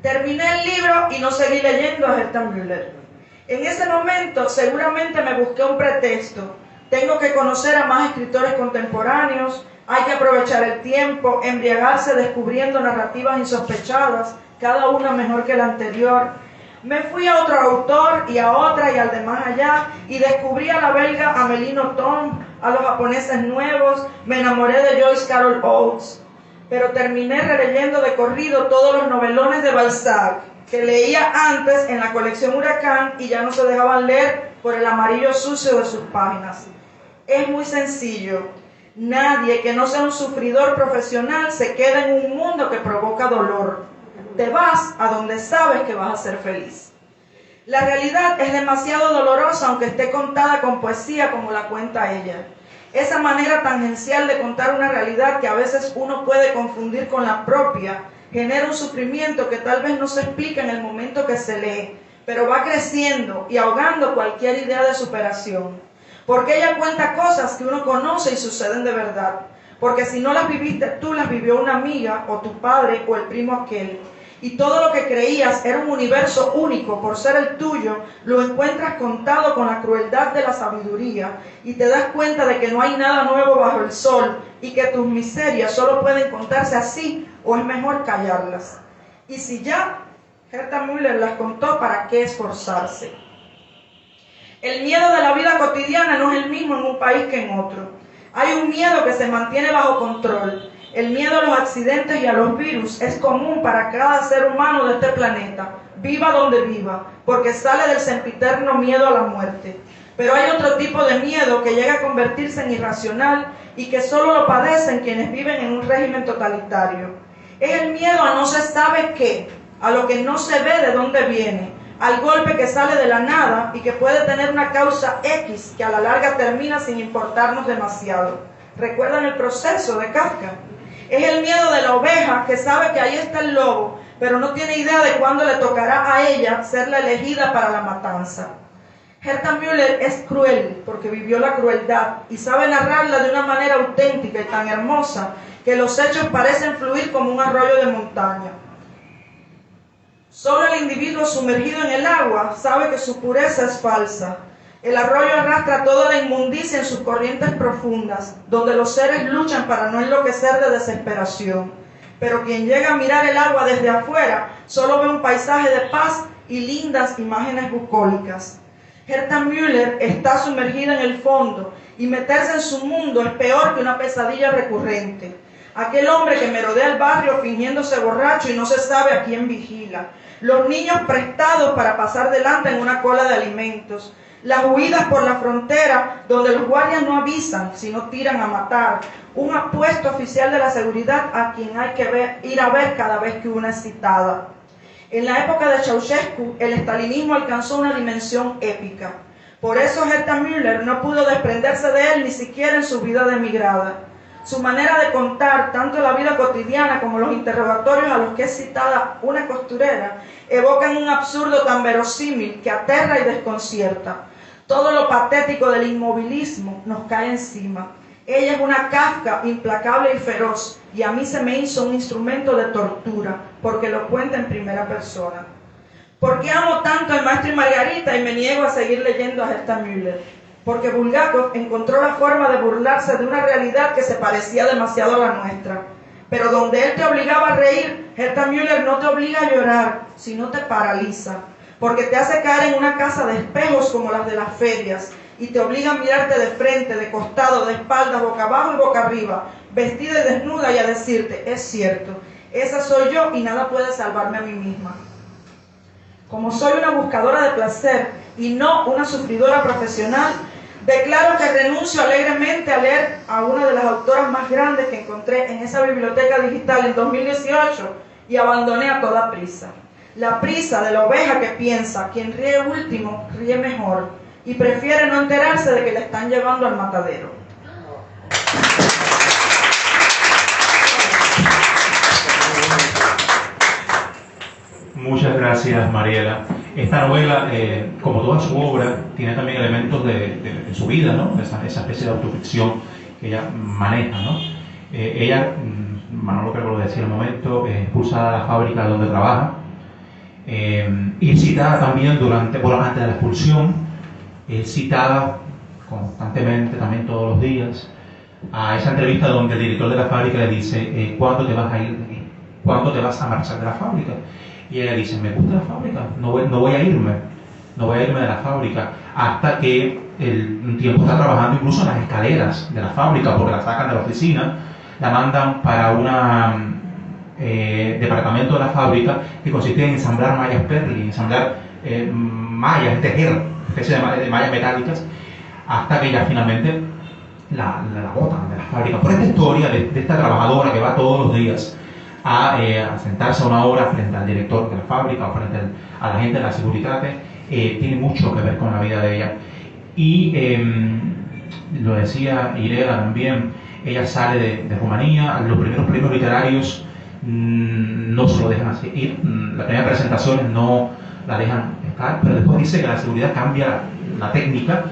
Terminé el libro y no seguí leyendo a Herta Müller. En ese momento seguramente me busqué un pretexto. Tengo que conocer a más escritores contemporáneos, hay que aprovechar el tiempo, embriagarse descubriendo narrativas insospechadas, cada una mejor que la anterior. Me fui a otro autor y a otra y al de más allá y descubrí a la belga Amélie Nothomb, a los japoneses nuevos, me enamoré de Joyce Carol Oates, pero terminé releyendo de corrido todos los novelones de Balzac que leía antes en la colección Huracán y ya no se dejaban leer por el amarillo sucio de sus páginas. Es muy sencillo. Nadie que no sea un sufridor profesional se queda en un mundo que provoca dolor. Te vas a donde sabes que vas a ser feliz. La realidad es demasiado dolorosa aunque esté contada con poesía como la cuenta ella. Esa manera tangencial de contar una realidad que a veces uno puede confundir con la propia genera un sufrimiento que tal vez no se explica en el momento que se lee, pero va creciendo y ahogando cualquier idea de superación. Porque ella cuenta cosas que uno conoce y suceden de verdad. Porque si no las viviste tú, las vivió una amiga o tu padre o el primo aquel. Y todo lo que creías era un universo único por ser el tuyo, lo encuentras contado con la crueldad de la sabiduría y te das cuenta de que no hay nada nuevo bajo el sol y que tus miserias solo pueden contarse así o es mejor callarlas. Y si ya Herta Müller las contó, ¿para qué esforzarse? El miedo de la vida cotidiana no es el mismo en un país que en otro. Hay un miedo que se mantiene bajo control. El miedo a los accidentes y a los virus es común para cada ser humano de este planeta, viva donde viva, porque sale del sempiterno miedo a la muerte. Pero hay otro tipo de miedo que llega a convertirse en irracional y que solo lo padecen quienes viven en un régimen totalitario. Es el miedo a no se sabe qué, a lo que no se ve de dónde viene, al golpe que sale de la nada y que puede tener una causa X que a la larga termina sin importarnos demasiado. ¿Recuerdan el proceso de Kafka? Es el miedo de la oveja que sabe que ahí está el lobo, pero no tiene idea de cuándo le tocará a ella ser la elegida para la matanza. Herta Müller es cruel porque vivió la crueldad y sabe narrarla de una manera auténtica y tan hermosa que los hechos parecen fluir como un arroyo de montaña. Solo el individuo sumergido en el agua sabe que su pureza es falsa. El arroyo arrastra toda la inmundicia en sus corrientes profundas, donde los seres luchan para no enloquecer de desesperación. Pero quien llega a mirar el agua desde afuera solo ve un paisaje de paz y lindas imágenes bucólicas. Herta Müller está sumergida en el fondo y meterse en su mundo es peor que una pesadilla recurrente. Aquel hombre que merodea el barrio fingiéndose borracho y no se sabe a quién vigila. Los niños prestados para pasar delante en una cola de alimentos. Las huidas por la frontera donde los guardias no avisan, sino tiran a matar. Un apuesto oficial de la seguridad a quien hay que ir a ver cada vez que una es citada. En la época de Ceausescu, el estalinismo alcanzó una dimensión épica. Por eso Herta Müller no pudo desprenderse de él ni siquiera en su vida de emigrada. Su manera de contar tanto la vida cotidiana como los interrogatorios a los que es citada una costurera evocan un absurdo tan verosímil que aterra y desconcierta. Todo lo patético del inmovilismo nos cae encima. Ella es una Kafka implacable y feroz y a mí se me hizo un instrumento de tortura porque lo cuenta en primera persona. ¿Por qué amo tanto al Maestro y Margarita y me niego a seguir leyendo a Herta Müller? Porque Bulgakov encontró la forma de burlarse de una realidad que se parecía demasiado a la nuestra. Pero donde él te obligaba a reír, Herta Müller no te obliga a llorar, sino te paraliza. Porque te hace caer en una casa de espejos como las de las ferias y te obliga a mirarte de frente, de costado, de espaldas, boca abajo y boca arriba, vestida y desnuda y a decirte, es cierto, esa soy yo y nada puede salvarme a mí misma. Como soy una buscadora de placer y no una sufridora profesional, declaro que renuncio alegremente a leer a una de las autoras más grandes que encontré en esa biblioteca digital en 2018 y abandoné a toda prisa. La prisa de la oveja que piensa, quien ríe último, ríe mejor, y prefiere no enterarse de que le están llevando al matadero. Muchas gracias, Mariela. Esta novela, como toda su obra, tiene también elementos de su vida, ¿no? Esa especie de autoficción que ella maneja, ¿no? Ella, Manolo creo que lo decía en el momento, expulsada de la fábrica donde trabaja, y citada también antes de la expulsión, citada constantemente, también todos los días, a esa entrevista donde el director de la fábrica le dice, ¿cuándo te vas a ir de aquí? ¿Cuándo te vas a marchar de la fábrica? Y ella dice, me gusta la fábrica, no voy a irme de la fábrica, hasta que un tiempo está trabajando incluso en las escaleras de la fábrica, porque la sacan de la oficina, la mandan para un departamento de la fábrica que consiste en ensamblar mallas Perli, ensamblar mallas, tejer, especie de mallas metálicas, hasta que ya finalmente la botan de la fábrica. Por esta historia de esta trabajadora que va todos los días a sentarse a una hora frente al director de la fábrica o frente a la gente de la seguridad, tiene mucho que ver con la vida de ella. Y lo decía Irela también, ella sale de Rumanía, los primeros premios literarios no se lo dejan así ir, las primeras presentaciones no la dejan estar, pero después dice que la seguridad cambia la técnica,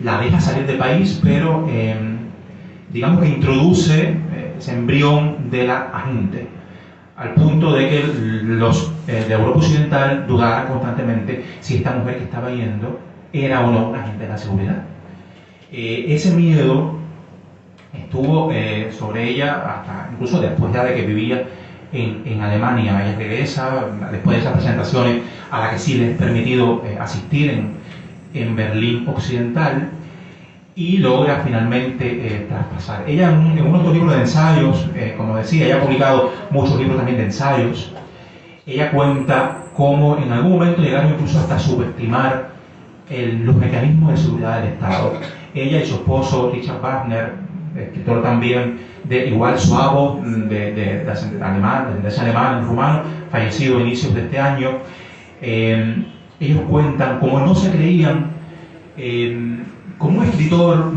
la deja salir del país, pero digamos que introduce ese embrión de la agente, al punto de que los de Europa Occidental dudaran constantemente si esta mujer que estaba yendo era o no una agente de la seguridad. Ese miedo estuvo sobre ella hasta incluso después ya de que vivía en Alemania. Ella regresa después de esas presentaciones a las que sí le es permitido asistir en Berlín Occidental, y logra finalmente traspasar. Ella en uno de estos libros de ensayos, como decía, ella ha publicado muchos libros también de ensayos, ella cuenta cómo en algún momento llegaron incluso hasta subestimar los mecanismos de seguridad del Estado. Ella y su esposo Richard Wagner, escritor también de igual suavo, de alemán, rumano, fallecido a inicios de este año, ellos cuentan cómo no se creían, como un escritor,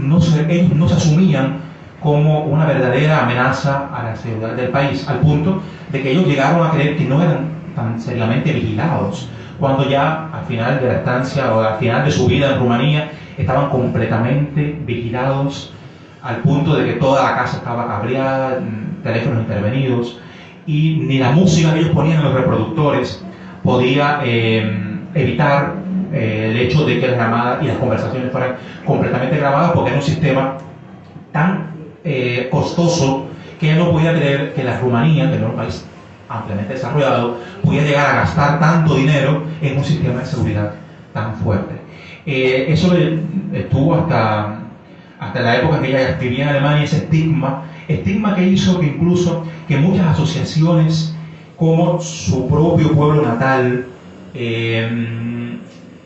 ellos no se asumían como una verdadera amenaza a la seguridad del país, al punto de que ellos llegaron a creer que no eran tan seriamente vigilados, cuando ya al final de la estancia o al final de su vida en Rumanía estaban completamente vigilados, al punto de que toda la casa estaba cableada, teléfonos intervenidos, y ni la música que ellos ponían en los reproductores podía evitar el hecho de que las llamadas y las conversaciones fueran completamente grabadas, porque era un sistema tan costoso que él no podía creer que la Rumanía, que era un país ampliamente desarrollado, podía llegar a gastar tanto dinero en un sistema de seguridad tan fuerte. Eso estuvo hasta la época en que ella vivía en Alemania, ese estigma que hizo que incluso que muchas asociaciones como su propio pueblo natal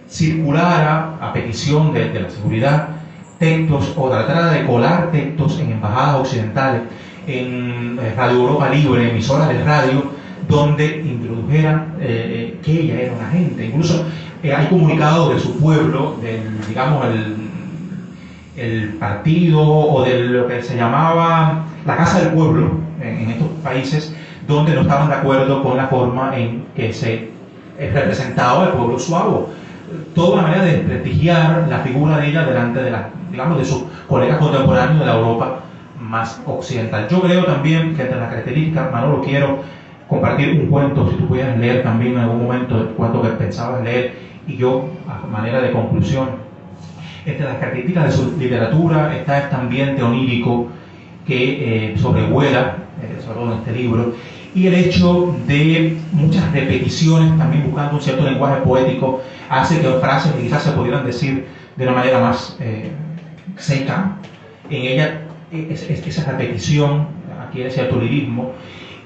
circulara a petición de la seguridad textos o tratara de colar textos en embajadas occidentales, en Radio Europa Libre, emisoras de radio, donde introdujeran que ella era una agente. Incluso hay comunicados de su pueblo, digamos el partido o de lo que se llamaba la Casa del Pueblo en estos países, donde no estaban de acuerdo con la forma en que se representaba el pueblo suavo. Toda una manera de desprestigiar la figura de ella delante de sus colegas contemporáneos de la Europa más occidental. Yo creo también que entre las características, Manolo, quiero compartir un cuento, si tú pudieras leer también en algún momento el cuento que pensabas leer, y yo, a manera de conclusión, entre las características de su literatura está este ambiente onírico que sobrevuela, sobre todo en este libro, y el hecho de muchas repeticiones, también buscando un cierto lenguaje poético, hace que frases que quizás se pudieran decir de una manera más seca, en ella esa repetición adquiere cierto lirismo,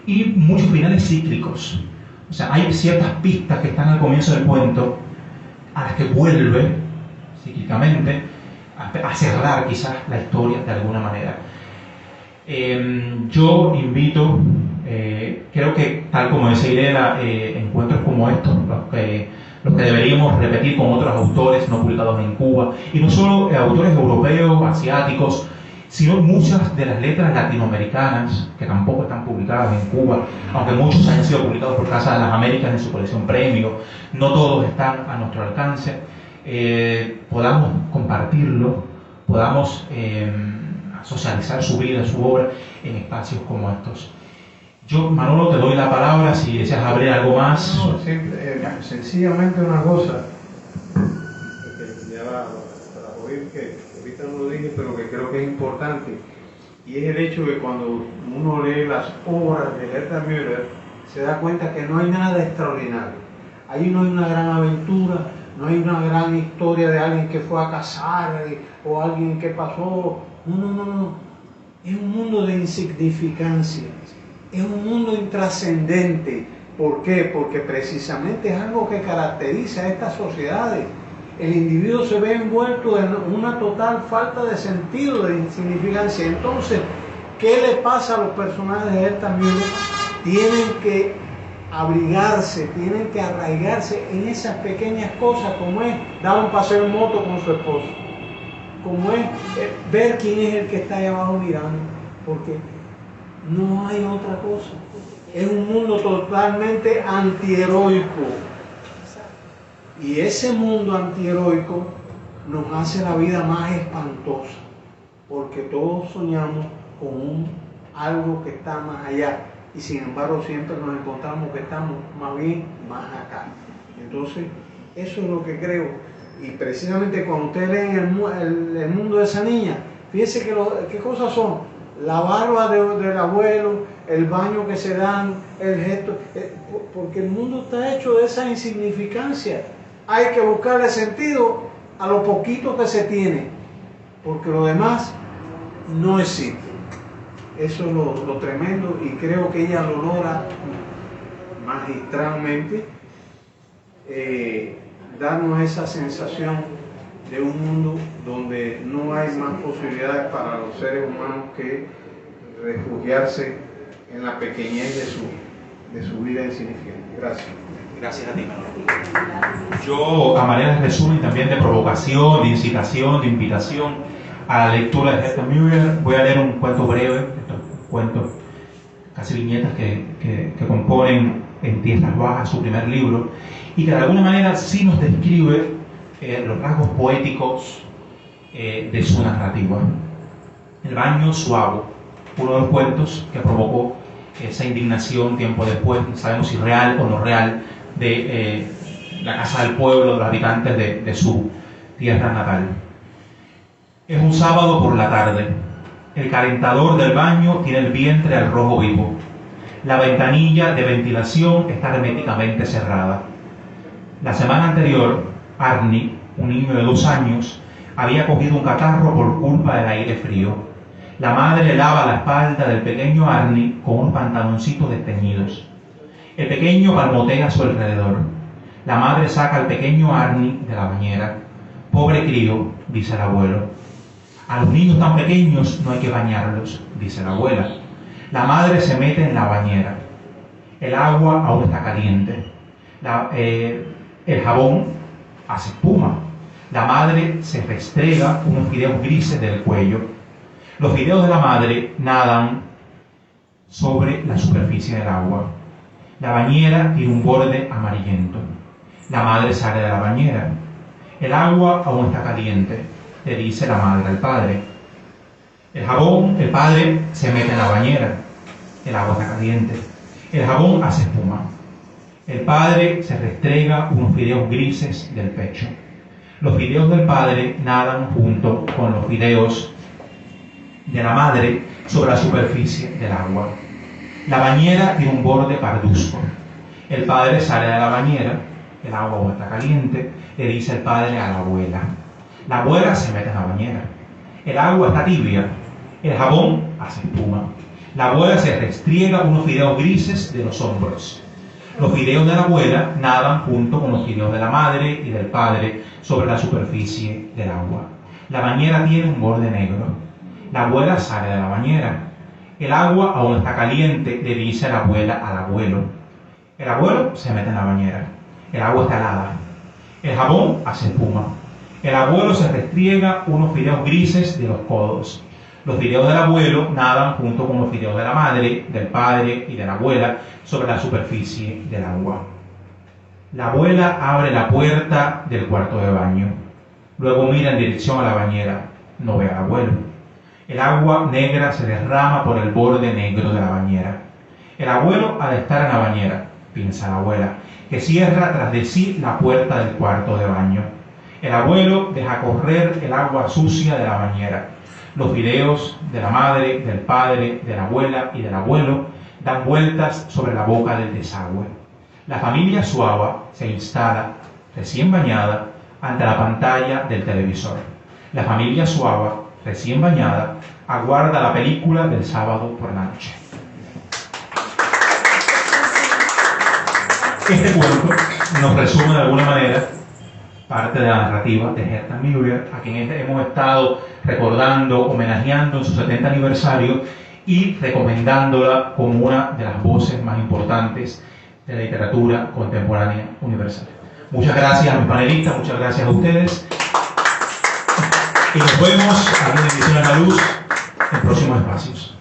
y muchos finales cíclicos, O sea, hay ciertas pistas que están al comienzo del cuento a las que vuelve cíclicamente a cerrar quizás la historia de alguna manera. Yo invito, creo que tal como decía Irela, encuentros como estos, los que deberíamos repetir con otros autores no publicados en Cuba, y no solo autores europeos, asiáticos, sino muchas de las letras latinoamericanas que tampoco están publicadas en Cuba, aunque muchos hayan sido publicados por Casa de las Américas en su colección Premio, no todos están a nuestro alcance. Podamos compartirlo, podamos socializar su vida, su obra en espacios como estos. Yo, Manolo, te doy la palabra si deseas abrir algo más. No, sencillamente una cosa, que ya la oí, que ahorita no lo dije, pero que creo que es importante, y es el hecho de que cuando uno lee las obras de Herta Müller, se da cuenta que no hay nada extraordinario. Ahí no hay una gran aventura, no hay una gran historia de alguien que fue a cazar o alguien que pasó. No. Es un mundo de insignificancia. Es un mundo intrascendente. ¿Por qué? Porque precisamente es algo que caracteriza a estas sociedades. El individuo se ve envuelto en una total falta de sentido, de insignificancia. Entonces, ¿qué le pasa a los personajes de Herta Müller? Tienen que abrigarse, tienen que arraigarse en esas pequeñas cosas, como es dar un paseo en moto con su esposo, como es ver quién es el que está ahí abajo mirando, porque no hay otra cosa. Es un mundo totalmente antiheroico, y ese mundo antiheroico nos hace la vida más espantosa, porque todos soñamos con algo que está más allá, y sin embargo siempre nos encontramos que estamos más bien más acá. Entonces, eso es lo que creo. Y precisamente cuando ustedes leen el mundo de esa niña, fíjense qué cosas son: la barba del abuelo, el baño que se dan, el gesto, porque el mundo está hecho de esa insignificancia. Hay que buscarle sentido a lo poquito que se tiene, porque lo demás no existe. Eso es lo tremendo, y creo que ella lo logra magistralmente, darnos esa sensación de un mundo donde no hay más posibilidades para los seres humanos que refugiarse en la pequeñez de su vida insignificante. Gracias. Gracias a ti, Manolo. Yo, a manera de resumen, también de provocación, de incitación, de invitación a la lectura de Herta Müller, voy a leer un cuento breve, estos cuentos, casi viñetas que componen En Tierras Bajas, su primer libro, y que de alguna manera sí nos describe los rasgos poéticos de su narrativa. El baño suave, uno de los cuentos que provocó esa indignación tiempo después, no sabemos si real o no real, de la casa del pueblo, de los habitantes de su tierra natal. Es un sábado por la tarde. El calentador del baño tiene el vientre al rojo vivo. La ventanilla de ventilación está herméticamente cerrada. La semana anterior, Arnie, un niño de 2 años, había cogido un catarro por culpa del aire frío. La madre lava la espalda del pequeño Arnie con unos pantaloncitos desteñidos. El pequeño palmotea a su alrededor. La madre saca al pequeño Arnie de la bañera. Pobre crío, dice el abuelo. A los niños tan pequeños no hay que bañarlos, dice la abuela. La madre se mete en la bañera. El agua aún está caliente. El jabón hace espuma. La madre se restrega unos fideos grises del cuello. Los fideos de la madre nadan sobre la superficie del agua. La bañera tiene un borde amarillento. La madre sale de la bañera. El agua aún está caliente, le dice la madre al padre. El padre se mete en la bañera. El agua está caliente. El jabón hace espuma. El padre se restrega unos fideos grises del pecho. Los fideos del padre nadan junto con los fideos de la madre sobre la superficie del agua. La bañera tiene un borde parduzco. El padre sale de la bañera. El agua aún está caliente, le dice el padre a la abuela. La abuela se mete en la bañera. El agua está tibia. El jabón hace espuma. La abuela se restriega unos fideos grises de los hombros. Los fideos de la abuela nadan junto con los fideos de la madre y del padre sobre la superficie del agua. La bañera tiene un borde negro. La abuela sale de la bañera. El agua aún está caliente, le dice la abuela al abuelo. El abuelo se mete en la bañera. El agua está helada. El jabón hace espuma. El abuelo se restriega unos fideos grises de los codos. Los fideos del abuelo nadan junto con los fideos de la madre, del padre y de la abuela sobre la superficie del agua. La abuela abre la puerta del cuarto de baño. Luego mira en dirección a la bañera. No ve al abuelo. El agua negra se derrama por el borde negro de la bañera. El abuelo ha de estar en la bañera, piensa la abuela, que cierra tras de sí la puerta del cuarto de baño. El abuelo deja correr el agua sucia de la bañera. Los fideos de la madre, del padre, de la abuela y del abuelo dan vueltas sobre la boca del desagüe. La familia Suava se instala, recién bañada, ante la pantalla del televisor. La familia Suava, recién bañada, aguarda la película del sábado por la noche. Este cuento nos resume de alguna manera parte de la narrativa de Herta Müller, a quien hemos estado recordando, homenajeando en su 70 aniversario y recomendándola como una de las voces más importantes de la literatura contemporánea universal. Muchas gracias a mis panelistas, muchas gracias a ustedes. Y nos vemos aquí en Ediciones La Luz en próximos espacios.